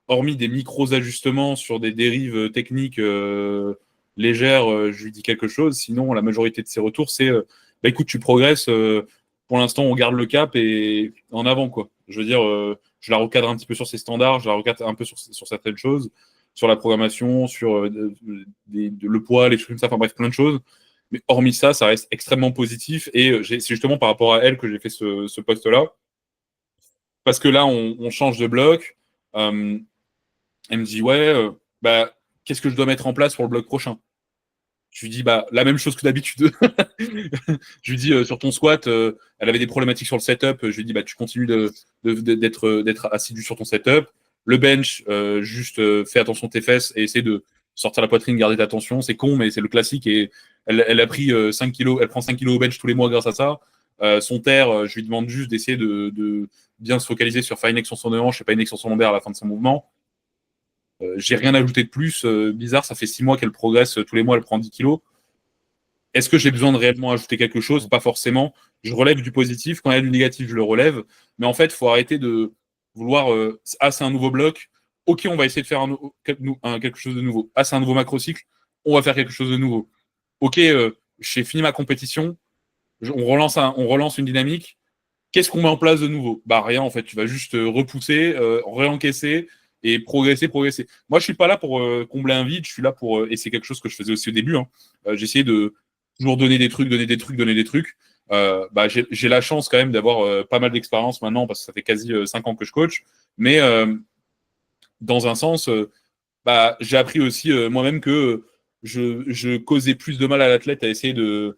hormis des micros ajustements sur des dérives techniques légères, je lui dis quelque chose. Sinon, la majorité de ses retours, c'est bah, écoute, tu progresses. Pour l'instant, on garde le cap et en avant, quoi. Je veux dire, je la recadre un petit peu sur ses standards, je la recadre un peu sur certaines choses, sur la programmation, sur le poids, les trucs comme ça, enfin bref, plein de choses. Mais hormis ça, ça reste extrêmement positif et c'est justement par rapport à elle que j'ai fait ce post-là parce que là, on change de bloc. Euh, Elle me dit, ouais, bah, qu'est-ce que je dois mettre en place pour le bloc prochain? Je lui dis, bah, la même chose que d'habitude. Je lui dis, sur ton squat, elle avait des problématiques sur le setup. Je lui dis, bah, tu continues d'être assidu sur ton setup. Le bench, juste fais attention à tes fesses et essaie de sortir la poitrine, garder ta tension. C'est con, mais c'est le classique. Et elle a pris 5 kilos, elle prend 5 kilos au bench tous les mois grâce à ça. Son terre, je lui demande juste d'essayer de bien se focaliser sur faire une extension de hanche et pas une extension lombaire à la fin de son mouvement. J'ai rien ajouté de plus. Bizarre, ça fait 6 mois qu'elle progresse. Tous les mois, elle prend 10 kilos. Est-ce que j'ai besoin de réellement ajouter quelque chose? Pas forcément. Je relève du positif. Quand il y a du négatif, je le relève. Mais en fait, il faut arrêter de vouloir. Ah, c'est un nouveau bloc. Ok, on va essayer de faire quelque chose de nouveau. Ah, c'est un nouveau macro-cycle. On va faire quelque chose de nouveau. Ok, j'ai fini ma compétition. On relance une dynamique. Qu'est-ce qu'on met en place de nouveau? Bah rien, en fait. Tu vas juste repousser, réencaisser et progresser, progresser. Moi, je suis pas là pour combler un vide. Je suis là pour et c'est quelque chose que je faisais aussi au début. Hein. J'essayais de toujours donner des trucs, donner des trucs, donner des trucs. Bah, j'ai la chance quand même d'avoir pas mal d'expérience maintenant parce que ça fait quasi 5 ans que je coach. Mais dans un sens, bah, j'ai appris aussi moi-même que je causais plus de mal à l'athlète à essayer de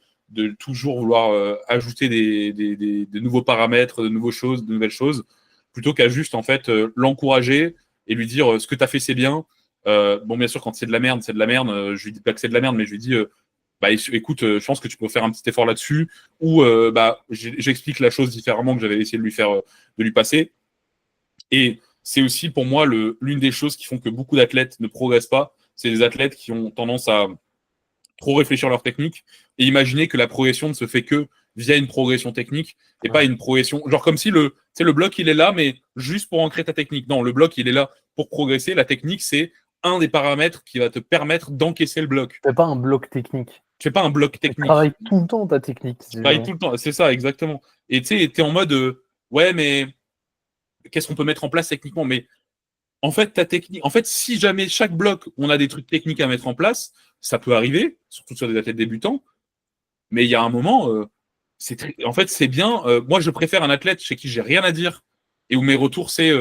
toujours vouloir ajouter des nouveaux paramètres, de nouvelles choses, plutôt qu'à juste en fait l'encourager et lui dire ce que tu as fait c'est bien. Bon, bien sûr, quand c'est de la merde, c'est de la merde. Je lui dis pas que c'est de la merde, mais je lui dis bah écoute, je pense que tu peux faire un petit effort là-dessus, ou bah j'explique la chose différemment que j'avais essayé de lui faire, de lui passer. Et c'est aussi pour moi l'une des choses qui font que beaucoup d'athlètes ne progressent pas. C'est des athlètes qui ont tendance à trop réfléchir leur technique et imaginer que la progression ne se fait que via une progression technique et pas une progression. Genre comme si le bloc il est là, mais juste pour ancrer ta technique. Non, le bloc il est là pour progresser. La technique, c'est un des paramètres qui va te permettre d'encaisser le bloc. C'est pas un bloc technique. Tu fais pas un bloc Tu travailles technique. tout le temps ta technique. Tu travailles tout le temps. C'est ça, exactement. Et tu sais, t'es en mode ouais, mais qu'est-ce qu'on peut mettre en place techniquement? Mais en fait, ta technique, en fait, si jamais chaque bloc, on a des trucs techniques à mettre en place, ça peut arriver, surtout sur des athlètes débutants, mais il y a un moment, en fait, c'est bien. Moi, je préfère un athlète chez qui j'ai rien à dire et où mes retours, c'est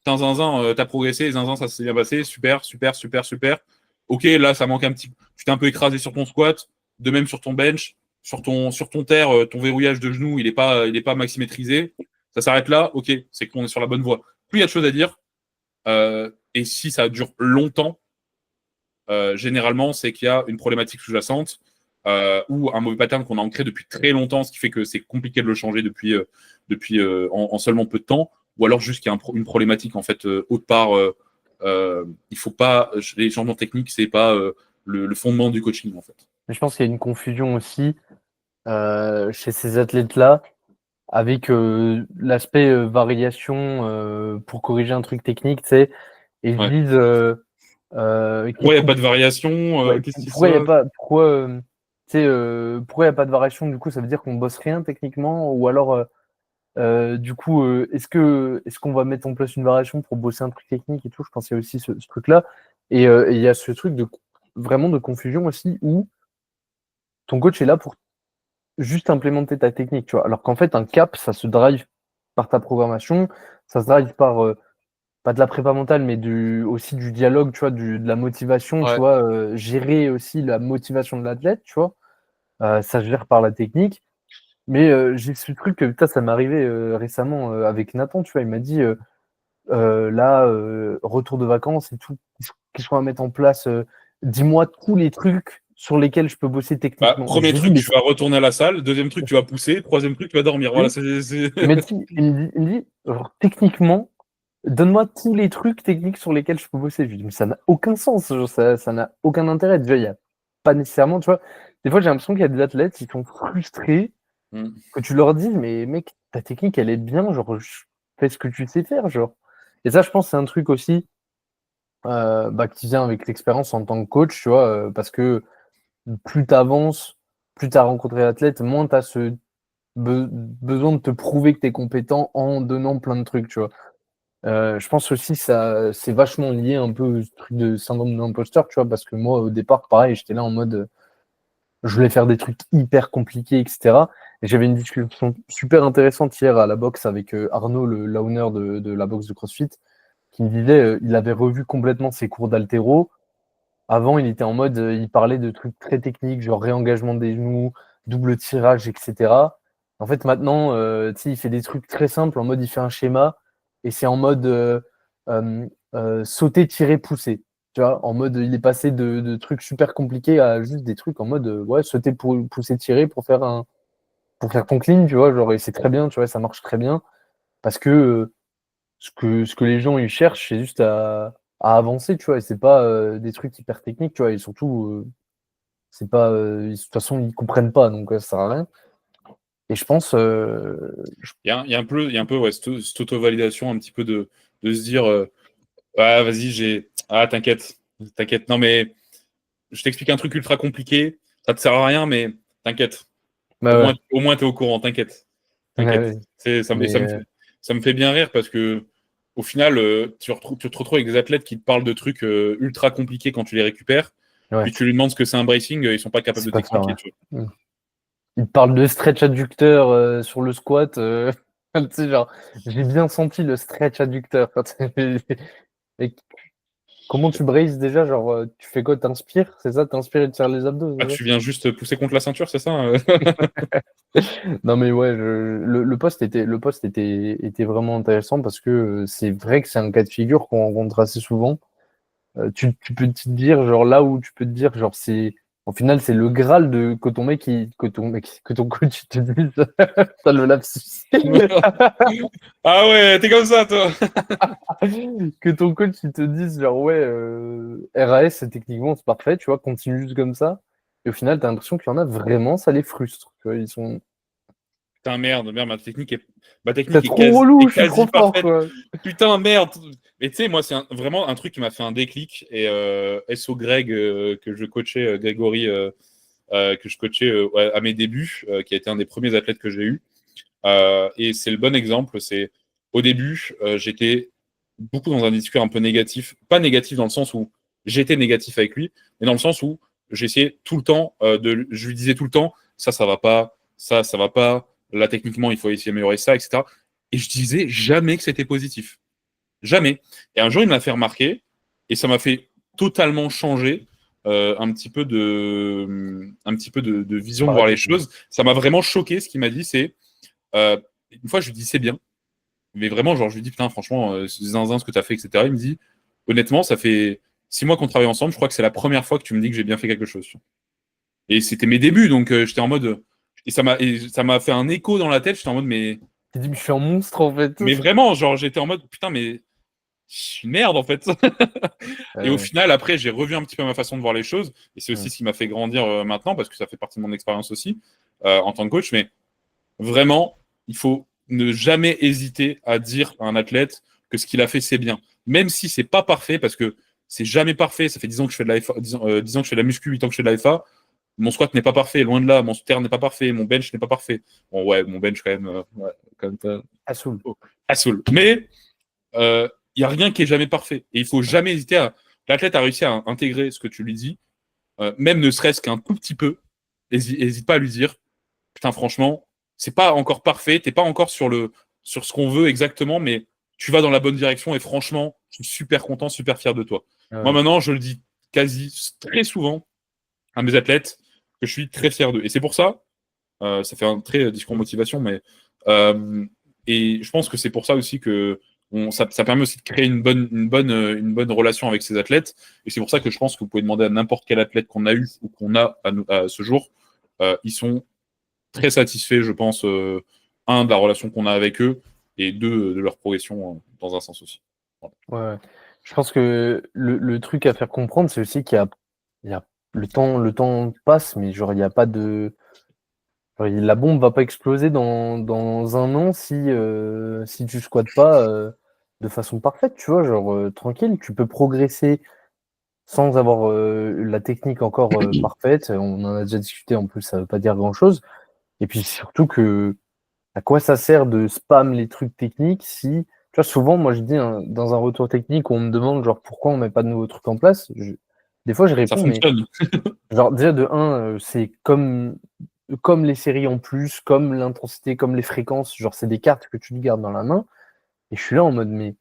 zinzin, t'as progressé, zinzin, ça s'est bien passé, super, super, super, super. Ok, là, ça manque un petit. Tu t'es un peu écrasé sur ton squat, de même sur ton bench. sur ton terre, ton verrouillage de genou, il est pas maximétrisé. Ça s'arrête là, ok, c'est qu'on est sur la bonne voie. Plus il y a de choses à dire, et si ça dure longtemps, généralement, c'est qu'il y a une problématique sous-jacente ou un mauvais pattern qu'on a ancré depuis très longtemps, ce qui fait que c'est compliqué de le changer depuis en seulement peu de temps, ou alors juste qu'il y a une problématique en fait autre part. Il faut pas les changements techniques, c'est pas le fondement du coaching en fait. Mais je pense qu'il y a une confusion aussi chez ces athlètes-là avec l'aspect variation pour corriger un truc technique, tu sais, et ils se Ouais. disent Pourquoi il n'y a pas de variation ouais, Qu'est-ce qui pourquoi il y a se pas tu sais, pourquoi il y a pas de variation, du coup ça veut dire qu'on bosse rien techniquement, ou alors du coup est-ce qu'on va mettre en place une variation pour bosser un truc technique et tout. Je pense qu'il y a aussi ce truc-là, et il y a ce truc de vraiment de confusion aussi, où ton coach est là pour juste implémenter ta technique, tu vois. Alors qu'en fait, un cap, ça se drive par ta programmation, ça se drive par, pas de la prépa mentale, mais aussi du dialogue, tu vois, de la motivation, tu Ouais. vois, gérer aussi la motivation de l'athlète, tu vois. Ça se gère par la technique. Mais j'ai ce truc, putain, ça m'est arrivé récemment avec Nathan, tu vois, il m'a dit, là, retour de vacances et tout, qu'est-ce qu'on va mettre en place, dis-moi tous les trucs sur lesquels je peux bosser techniquement. Et je Premier lui ai dit, truc, mais tu vas retourner à la salle. Deuxième truc, tu vas pousser. Troisième truc, tu vas dormir. Voilà, oui. Il me dit, genre, techniquement, donne-moi tous les trucs techniques sur lesquels je peux bosser. Je lui dis, mais ça n'a aucun sens, genre, ça n'a aucun intérêt. Déjà, il n'y a pas nécessairement, tu vois. Des fois, j'ai l'impression qu'il y a des athlètes qui sont frustrés Mm. que tu leur dises, mais mec, ta technique, elle est bien, genre, fais ce que tu sais faire, genre. Et ça, je pense, c'est un truc aussi qui vient avec l'expérience en tant que coach, tu vois, parce que plus tu avances, plus tu as rencontré l'athlète, moins tu as besoin de te prouver que tu es compétent en donnant plein de trucs, tu vois. Je pense aussi ça c'est vachement lié un peu au truc de syndrome de l'imposteur, tu vois, parce que moi, au départ, pareil, j'étais là en mode, je voulais faire des trucs hyper compliqués, et cetera. Et j'avais une discussion super intéressante hier à la boxe avec Arnaud, l'owner de la boxe de CrossFit, qui me disait, il avait revu complètement ses cours d'haltéro. Avant, il était en mode, il parlait de trucs très techniques, genre réengagement des genoux, double tirage, etc. En fait, maintenant, tu sais, il fait des trucs très simples, en mode, il fait un schéma, et c'est en mode euh, sauter, tirer, pousser. Tu vois, en mode, il est passé de trucs super compliqués à juste des trucs en mode, ouais, sauter, pousser, tirer pour faire ton clean, tu vois, genre, et c'est très bien, tu vois, ça marche très bien, parce que ce que les gens ils cherchent, c'est juste à avancer, tu vois, et c'est pas des trucs hyper techniques, tu vois, et surtout, c'est pas, de toute façon, ils comprennent pas, donc ça sert à rien. Et je pense, Il y a un peu ouais, cette auto-validation, un petit peu de se dire ah, vas-y, t'inquiète. Non, mais je t'explique un truc ultra compliqué. Ça te sert à rien, mais t'inquiète. bah ouais, Au moins t'es au courant. ouais, T'inquiète. ouais. Ça Mais ça me fait bien rire parce que au final, tu te retrouves avec des athlètes qui te parlent de trucs ultra compliqués quand tu les récupères. ouais, Puis tu lui demandes ce que c'est un bracing, ils sont pas capables c'est de pas ça, t'expliquer. ouais. Tu Mm. Ils parlent de stretch adducteur sur le squat, tu sais, genre, j'ai bien senti le stretch adducteur. Et comment tu braces déjà? Genre, tu fais quoi? T'inspires? C'est ça? T'inspires et tu serres les abdos, Ah, c'est ça? tu viens juste pousser contre la ceinture, c'est ça Non mais ouais, le poste était vraiment intéressant parce que c'est vrai que c'est un cas de figure qu'on rencontre assez souvent. Tu peux te dire genre là où tu peux te dire genre c'est au final c'est le Graal de que ton coach il te dise ça le lapsus Ah ouais, t'es comme ça, toi. que ton coach il te dise genre ouais RAS techniquement c'est parfait, tu vois, continue juste comme ça, et au final t'as l'impression qu'il y en a vraiment ça les frustre, tu vois, ils sont Putain, merde, ma c'est technique trop relou, est je suis trop quasi fort parfaite. quoi. Putain, merde. Mais tu sais, moi, c'est vraiment un truc qui m'a fait un déclic. Et SO Greg, que je coachais, Grégory, que je coachais ouais, à mes débuts, qui a été un des premiers athlètes que j'ai eu. Et c'est le bon exemple. C'est au début, j'étais beaucoup dans un discours un peu négatif. Pas négatif dans le sens où j'étais négatif avec lui, mais dans le sens où j'essayais tout le temps je lui disais tout le temps, ça va pas, ça va pas. Là, techniquement, il faut essayer d'améliorer ça, etc. Et je disais jamais que c'était positif. Jamais. Et un jour, il m'a fait remarquer, et ça m'a fait totalement changer. un petit peu de vision de voir les choses. Ça m'a vraiment choqué ce qu'il m'a dit. C'est une fois, je lui dis c'est bien, mais vraiment, genre, je lui dis putain, franchement, c'est zinzin ce que tu as fait, etc. Il me dit honnêtement, ça fait 6 mois qu'on travaille ensemble. Je crois que c'est la première fois que tu me dis que j'ai bien fait quelque chose. Et c'était mes débuts, donc j'étais en mode. Et ça m'a fait un écho dans la tête. J'étais en mode, T'as dit, mais je suis un monstre en fait. mais vraiment, genre, j'étais en mode, putain, mais je suis une merde en fait. Et au final, après, j'ai revu un petit peu ma façon de voir les choses. Et c'est aussi ce qui m'a fait grandir maintenant, parce que ça fait partie de mon expérience aussi en tant que coach. Mais vraiment, il faut ne jamais hésiter à dire à un athlète que ce qu'il a fait, c'est bien. Même si c'est pas parfait, parce que c'est jamais parfait. Ça fait 10 ans que je fais de la FA, 10 ans que je fais de la muscu, 8 ans que je fais de la FA. Mon squat n'est pas parfait, loin de là. Mon terre n'est pas parfait. Mon bench n'est pas parfait. Bon, ouais, mon bench, quand même. Ouais, quand même pas. À Soul. À Soul. Mais il n'y a rien qui est jamais parfait. Et il faut jamais hésiter à. L'athlète a réussi à intégrer ce que tu lui dis, même ne serait-ce qu'un tout petit peu. Hésite pas à lui dire putain, franchement, c'est pas encore parfait, t'es pas encore sur ce qu'on veut exactement, mais tu vas dans la bonne direction et franchement, je suis super content, super fier de toi. Moi, maintenant, je le dis très souvent à mes athlètes que je suis très fier d'eux. Et c'est pour ça, ça fait un très discours motivation, mais et je pense que c'est pour ça aussi que ça permet aussi de créer une bonne relation avec ses athlètes. Et c'est pour ça que je pense que vous pouvez demander à n'importe quel athlète qu'on a eu ou qu'on a à ce jour, ils sont très satisfaits, je pense, de la relation qu'on a avec eux, et de leur progression dans un sens aussi. Voilà. Ouais. Je pense que le truc à faire comprendre, c'est aussi il y a le temps passe, mais genre il n'y a pas de. La bombe va pas exploser dans un an si tu squattes pas de façon parfaite, tu vois, genre tranquille, tu peux progresser sans avoir la technique encore parfaite. On en a déjà discuté, en plus, ça veut pas dire grand-chose. Et puis surtout que à quoi ça sert de spam les trucs techniques si, tu vois, souvent, moi je dis dans un retour technique où on me demande genre pourquoi on met pas de nouveaux trucs en place, des fois je Ça réponds, mais fonctionne. genre déjà de un, c'est comme les séries en plus, comme l'intensité, comme les fréquences, genre c'est des cartes que tu te gardes dans la main. Et je suis là en mode, mais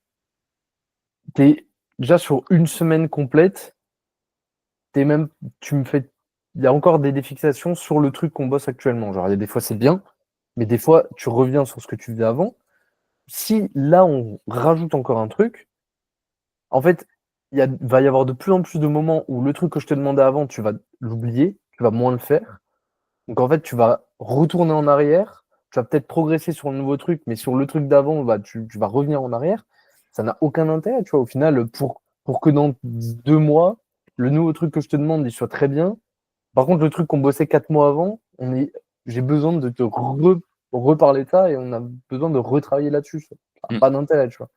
t'es déjà sur une semaine complète, t'es même, tu me fais, il y a encore des défixations sur le truc qu'on bosse actuellement. Genre, il y a des fois c'est bien, mais des fois tu reviens sur ce que tu faisais avant. Si là on rajoute encore un truc, en fait, va y avoir de plus en plus de moments où le truc que je te demandais avant, tu vas l'oublier, tu vas moins le faire. Donc en fait, tu vas retourner en arrière, tu vas peut-être progresser sur le nouveau truc, mais sur le truc d'avant, bah, tu vas revenir en arrière. Ça n'a aucun intérêt, tu vois. Au final, pour que dans 2 mois, le nouveau truc que je te demande, il soit très bien. Par contre, le truc qu'on bossait 4 mois avant, j'ai besoin de te reparler de ça et on a besoin de retravailler là-dessus. Ça n'a pas d'intérêt, tu vois.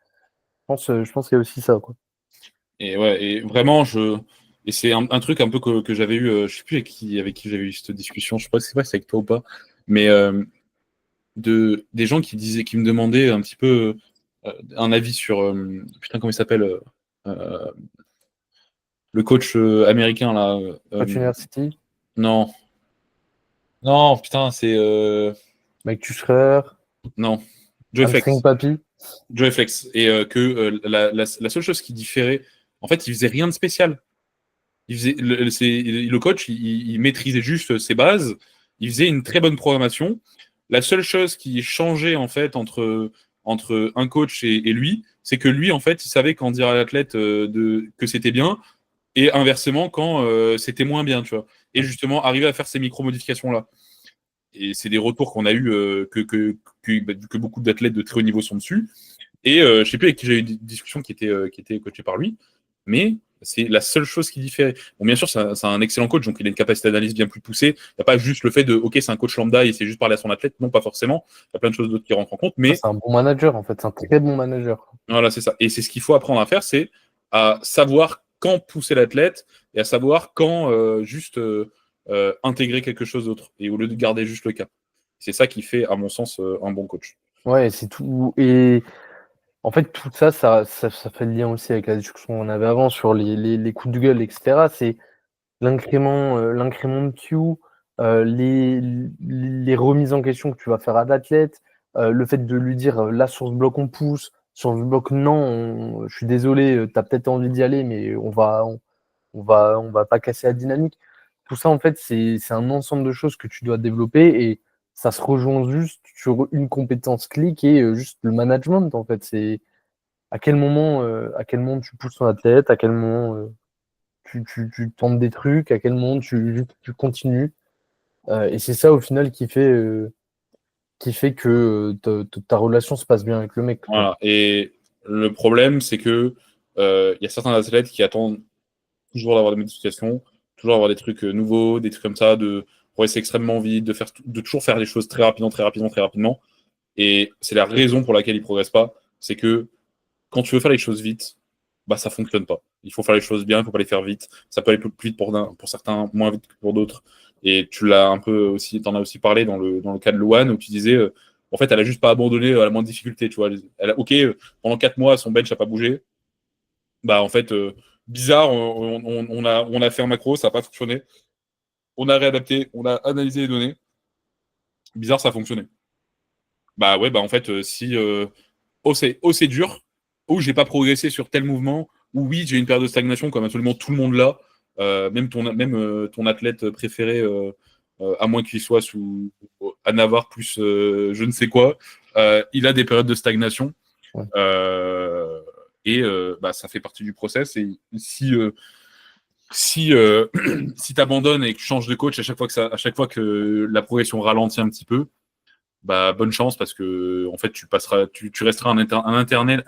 Je pense qu'il y a aussi ça, quoi. Et ouais, et vraiment, et c'est un truc un peu que j'avais eu, je sais plus avec qui j'avais eu cette discussion, je sais pas si c'est avec toi ou pas, mais des gens qui me demandaient un petit peu un avis sur, putain, comment il s'appelle, euh, le coach américain là. Coach University, Non, non, putain, c'est Mike Tuchscherer, non, Joe Hamstring Flex. Papy. Joe Flex. Et que la seule chose qui différait, en fait, il faisait rien de spécial. Le coach, il maîtrisait juste ses bases. Il faisait une très bonne programmation. La seule chose qui changeait en fait entre un coach et lui, c'est que lui, en fait, il savait quand dire à l'athlète que c'était bien, et inversement quand c'était moins bien, tu vois. Et justement, arriver à faire ces micro-modifications-là. Et c'est des retours qu'on a eu que beaucoup d'athlètes de très haut niveau sont dessus. Et je ne sais plus avec qui j'ai eu une discussion qui était coachée par lui, mais c'est la seule chose qui différait. Bon, bien sûr, c'est un excellent coach, donc il a une capacité d'analyse bien plus poussée. Il n'y a pas juste le fait de, OK, c'est un coach lambda et c'est juste parler à son athlète. Non, pas forcément. Il y a plein de choses d'autres qui rentrent en compte. Mais C'est un bon manager, en fait. C'est un très bon manager. voilà, c'est ça. Et c'est ce qu'il faut apprendre à faire, c'est à savoir quand pousser l'athlète et à savoir quand juste intégrer quelque chose d'autre. Et au lieu de garder juste le cap. C'est ça qui fait, à mon sens, un bon coach. Ouais, c'est tout. Et en fait, tout ça, ça fait le lien aussi avec la discussion qu'on avait avant sur les coups de gueule, etc. C'est l'incrément de Q, les remises en question que tu vas faire à l'athlète, le fait de lui dire là sur ce bloc on pousse, sur ce bloc non, je suis désolé, tu as peut-être envie d'y aller, mais on on va pas casser la dynamique. Tout ça, en fait, c'est un ensemble de choses que tu dois développer et ça se rejoint juste sur une compétence clé qui est juste le management, en fait. C'est à quel moment tu pousses ton athlète, à quel moment tu tentes des trucs, à quel moment tu continues. Et c'est ça, au final, qui fait que ta relation se passe bien avec le mec, quoi. Voilà. Et le problème, c'est que il y a certains athlètes qui attendent toujours d'avoir des modifications, toujours avoir des trucs nouveaux, des trucs comme ça, de progresser extrêmement vite, de toujours faire les choses très rapidement, très rapidement, très rapidement. Et c'est la raison pour laquelle ils progressent pas. C'est que quand tu veux faire les choses vite, bah ça fonctionne pas. Il faut faire les choses bien, il faut pas les faire vite. Ça peut aller plus vite pour certains, moins vite que pour d'autres. Et tu l'as un peu aussi, t'en as aussi parlé dans le cas de Luan, où tu disais, en fait, elle a juste pas abandonné à la moindre difficulté, tu vois. Ok, pendant 4 mois, son bench a pas bougé. Bah en fait, bizarre, on a fait un macro, ça a pas fonctionné. On a réadapté, on a analysé les données. Bizarre, ça a fonctionné. Bah ouais, bah en fait, si c'est dur, ou j'ai pas progressé sur tel mouvement, ou oui, j'ai une période de stagnation comme absolument tout le monde l'a, même ton athlète préféré, à moins qu'il soit sous à Navarre plus je ne sais quoi, il a des périodes de stagnation. Ouais. Et bah, ça fait partie du process. Et si si tu abandonnes et que tu changes de coach à chaque fois que la progression ralentit un petit peu, bah, bonne chance parce que en fait tu resteras un éternel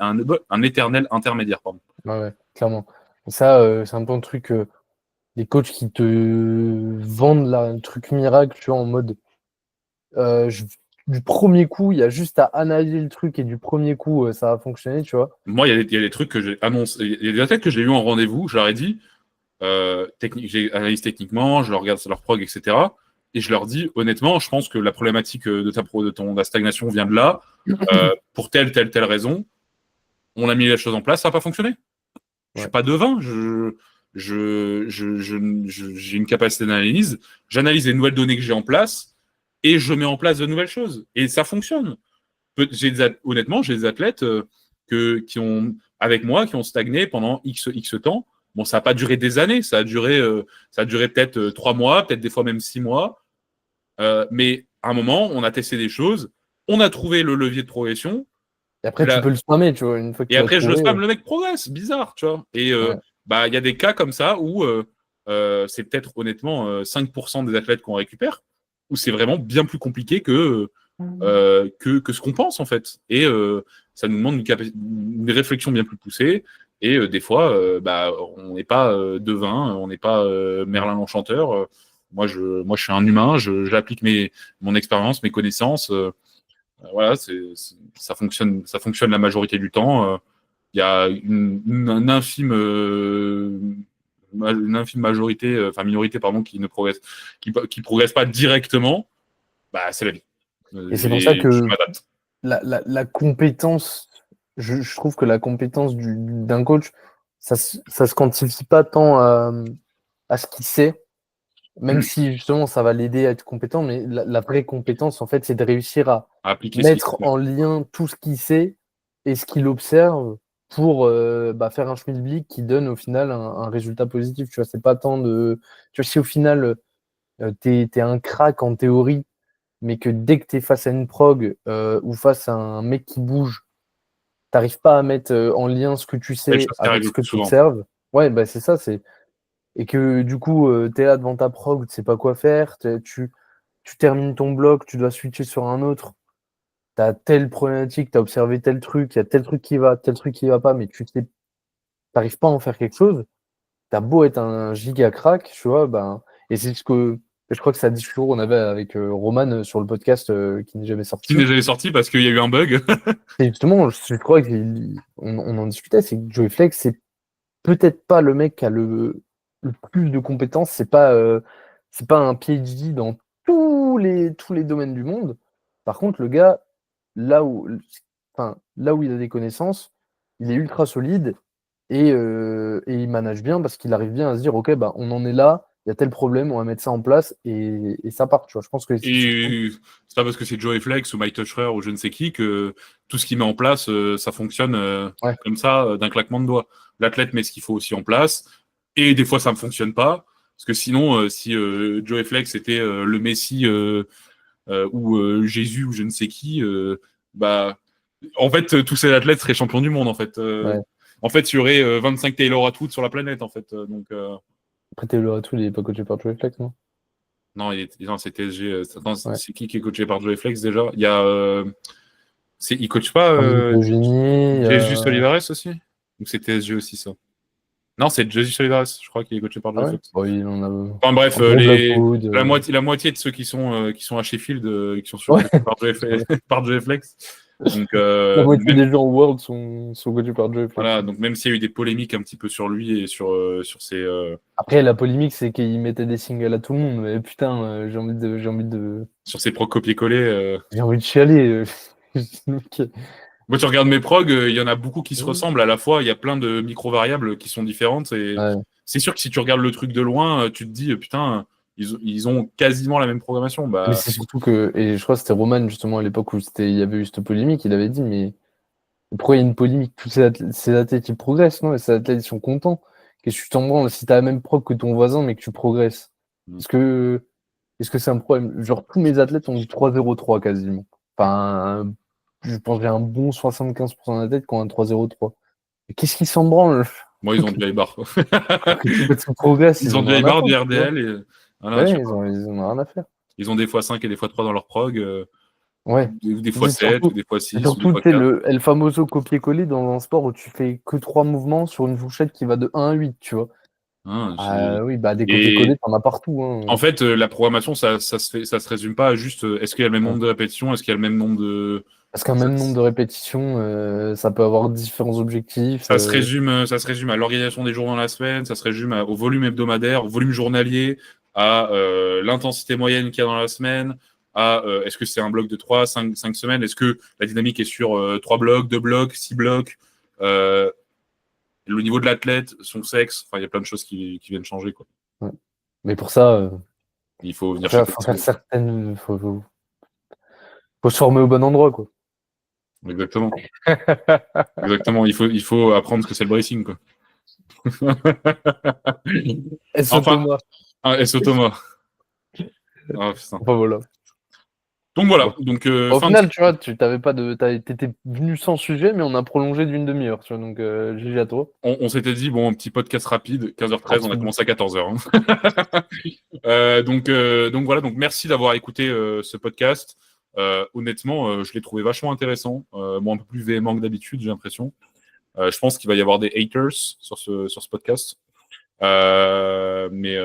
intermédiaire, pardon. Ouais, clairement. Et ça, c'est un peu un truc, les coachs qui te vendent un truc miracle, tu vois, en mode euh, je- du premier coup, il y a juste à analyser le truc et du premier coup, ça va fonctionner, tu vois. Moi, il y a des trucs que j'ai annoncé, il y a des athlètes que j'ai eu en rendez-vous, je leur ai dit, j'ai analysé techniquement, je leur regarde leur prog, etc. Et je leur dis, honnêtement, je pense que la problématique de ta stagnation vient de là, pour telle raison. On a mis les choses en place, ça n'a pas fonctionné. Je suis Ouais. pas devin, j'ai une capacité d'analyse, j'analyse les nouvelles données que j'ai en place et je mets en place de nouvelles choses. Et ça fonctionne. Honnêtement, j'ai des athlètes qui ont, avec moi, qui ont stagné pendant X temps. Bon, ça n'a pas duré des années, ça a duré peut-être 3 mois, peut-être des fois même 6 mois. Mais à un moment, on a testé des choses, on a trouvé le levier de progression. Et après, tu peux le spammer, tu vois, une fois que Et tu l'as après, je le trouvé. spam, le mec progresse, bizarre, tu vois. Et Ouais. bah, il y a des cas comme ça où c'est peut-être honnêtement 5% des athlètes qu'on récupère, où c'est vraiment bien plus compliqué que ce qu'on pense, en fait. Et ça nous demande une réflexion bien plus poussée. Et des fois, bah, on n'est pas devin, on n'est pas Merlin l'Enchanteur. Moi, je suis un humain, j'applique mon expérience, mes connaissances. Voilà, ça fonctionne la majorité du temps. Il y a une infime majorité, enfin minorité, pardon, qui ne progresse, qui progresse pas directement. Bah, c'est la vie. Et c'est pour ça Je que m'adapte. la compétence, je trouve que la compétence d'un coach, ça se quantifie pas tant à ce qu'il sait, même si justement ça va l'aider à être compétent, mais la vraie compétence, en fait, c'est de réussir à À appliquer ce qui mettre se en lien tout ce qu'il sait et ce qu'il observe pour faire un schmilblick qui donne au final un résultat positif. Tu vois, c'est pas tant de. Tu vois, si au final, t'es un crack en théorie, mais que dès que t'es face à une prog ou face à un mec qui bouge, t'arrives pas à mettre en lien ce que tu belle sais chose qui avec arrive ce le que plus tu souvent. observes. Ouais, bah c'est ça, c'est. Et que du coup, t'es là devant ta prog, tu sais pas quoi faire, tu termines ton bloc, tu dois switcher sur un autre, t'as telle problématique, t'as observé tel truc, il y a tel truc qui va, tel truc qui va pas, mais t'arrives pas à en faire quelque chose, t'as beau être un giga crack, tu vois, ben, et c'est ce que je crois que ça discussion qu'on avait avec Roman sur le podcast qui n'est jamais Qui sorti. n'est jamais sorti parce qu'il y a eu un bug. Et justement, je crois on en discutait, c'est que Joey Flex, c'est peut-être pas le mec qui a le plus de compétences, c'est pas un PhD dans tous les domaines du monde. Par contre, le gars, là où, là où il a des connaissances, il est ultra solide et il manage bien parce qu'il arrive bien à se dire, OK, bah, on en est là, il y a tel problème, on va mettre ça en place et ça part. Tu vois. Je pense que c'est surtout. Et c'est pas parce que c'est Joey Flex ou Mike Tuchscherer ou je ne sais qui que tout ce qu'il met en place, ça fonctionne Ouais, comme ça, d'un claquement de doigts. L'athlète met ce qu'il faut aussi en place. Et des fois, ça ne fonctionne pas. Parce que sinon, si Joe Flex était le Messi ou Jésus ou je ne sais qui, bah, en fait, tous ces athlètes seraient champions du monde. En fait, en fait, il y aurait 25 Taylor Atwood sur la planète. En fait, donc. Après, Taylor Atwood, il n'est pas coaché par Joe Flex, non? Non, c'est TSG. Attends, c'est qui est coaché par Joe Flex déjà? Il y a. Il coach pas Jesus Olivares aussi? Ou c'est TSG aussi ça? Non, c'est Jesus Olivares, je crois, qui est coaché par Joe Flex. Bon, il en a... Enfin bref, la moitié de ceux qui sont à Sheffield, qui sont coachés par Joe Flex. Donc, la moitié des gens au World sont coachés par Joe Flex. Voilà, donc même s'il y a eu des polémiques un petit peu sur lui et sur ses. Après, la polémique, c'est qu'il mettait des singles à tout le monde. Mais putain, j'ai envie de. Sur ses procs copier-coller. J'ai envie de chialer. Moi, tu regardes mes progs, il y en a beaucoup qui se ressemblent. À la fois, il y a plein de micro-variables qui sont différentes. Et c'est sûr que si tu regardes le truc de loin, tu te dis, putain, ils ont quasiment la même programmation. Bah... Mais c'est surtout que, et je crois que c'était Roman, justement, à l'époque où il y avait eu cette polémique, il avait dit, mais pourquoi il y a une polémique? Tous ces athlètes, ils progressent, non? Et ces athlètes, ils sont contents. Qu'est-ce que tu t'en branles si t'as la même prog que ton voisin, mais que tu progresses? Est-ce que c'est un problème? Genre, tous mes athlètes ont du 3,03 quasiment. Enfin, je pense que j'ai un bon 75% d'athlètes qui ont un 3,03. Qu'est-ce qu'ils s'en branlent? Moi, ils ont du Ibar. Ils ont du Ibar, du RDL. Et... Voilà, ils ont rien à faire. Ils ont des x5 et des x3 dans leur prog. Ouais. Des x7 ou des x6. Surtout, tu sais, le El Famoso copier-coller dans un sport où tu fais que 3 mouvements sur une fourchette qui va de 1 à 8, tu vois. Oui, bah des copier-coller, t'en as partout. Hein. En fait, la programmation, ça se résume pas à juste est-ce qu'il y a le même nombre de répétitions, est-ce qu'il y a le même nombre de. Parce qu'un même nombre de répétitions, ça peut avoir différents objectifs. Ça se résume à l'organisation des jours dans la semaine, ça se résume au volume hebdomadaire, au volume journalier, à l'intensité moyenne qu'il y a dans la semaine, à est-ce que c'est un bloc de 3, 5 semaines, est-ce que la dynamique est sur 3 blocs, 2 blocs, 6 blocs, le niveau de l'athlète, son sexe, enfin il y a plein de choses qui viennent changer, quoi. Ouais. Mais pour ça, il faut venir faut faire certaines. Faut se former au bon endroit, quoi. Exactement. Exactement. Il faut apprendre ce que c'est le bracing, quoi. SO Thomas. SO Thomas. Oh, enfin, voilà. Donc voilà. Donc, au final, tu vois, t'étais venu sans sujet, mais on a prolongé d'une demi-heure, tu vois, donc GG à toi. On s'était dit, bon, un petit podcast rapide, 15h13, on a commencé à 14h. Hein. Donc voilà, donc merci d'avoir écouté ce podcast. Honnêtement, je l'ai trouvé vachement intéressant. Bon, un peu plus véhément que d'habitude, j'ai l'impression. Je pense qu'il va y avoir des haters sur ce podcast. Mais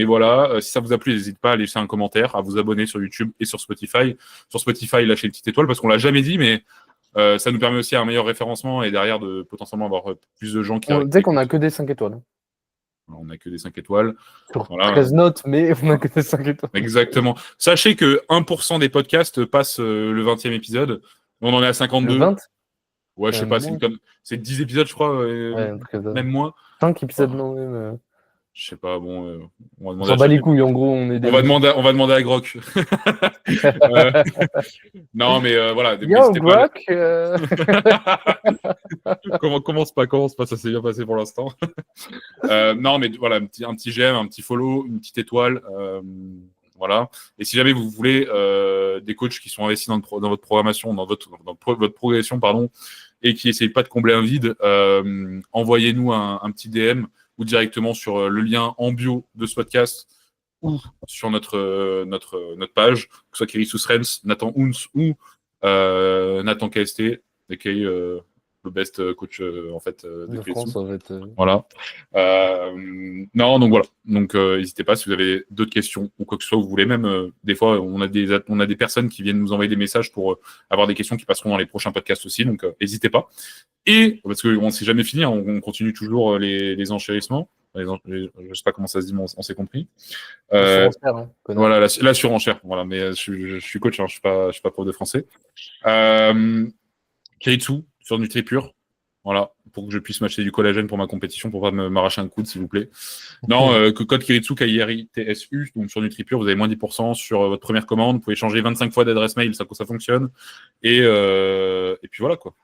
voilà, si ça vous a plu, n'hésitez pas à laisser un commentaire, à vous abonner sur YouTube et sur Spotify. Sur Spotify, lâchez une petite étoile parce qu'on l'a jamais dit, mais ça nous permet aussi un meilleur référencement et derrière de potentiellement avoir plus de gens qui. On dit qu'on a que des 5 étoiles. On n'a que des 5 étoiles. Sur 13 notes, mais on n'a que des 5 étoiles. Exactement. Sachez que 1% des podcasts passent le 20e épisode. On en est à 52. Le 20 ouais, je sais pas, c'est 10 épisodes, je crois. Même moins. 5 épisodes, non, même. Je sais pas, bon. On s'en bat les couilles, en gros. On va demander à Grok. Non, mais voilà. Yo, Grok Commence pas, ça s'est bien passé pour l'instant. Non, mais voilà, un petit j'aime, un petit follow, une petite étoile. Voilà. Et si jamais vous voulez des coachs qui sont investis dans votre programmation, dans votre progression, pardon, et qui n'essayent pas de combler un vide, envoyez-nous un petit DM ou directement sur le lien en bio de ce podcast ou sur notre page, que ce soit Kiritsu Srens, Nathan Huns ou Nathan KST, aka le best coach en fait de France, en fait. Voilà. Non, donc voilà. Donc n'hésitez pas si vous avez d'autres questions ou quoi que ce soit. Vous voulez même des fois on a des personnes qui viennent nous envoyer des messages pour avoir des questions qui passeront dans les prochains podcasts aussi. Donc n'hésitez pas. Et parce que on s'est jamais fini, hein, on continue toujours les enchérissements. Je sais pas comment ça se dit, mais on s'est compris. Voilà, la surenchère. Voilà, mais je suis coach, hein, je suis pas prof de français. Kiritsu sur NutriPure, voilà, pour que je puisse m'acheter du collagène pour ma compétition, pour pas m'arracher un coude, s'il vous plaît. Non, code Kiritsu, KIRITSU, donc sur NutriPure, vous avez moins 10% sur votre première commande. Vous pouvez changer 25 fois d'adresse mail, ça fonctionne. Et puis voilà, quoi.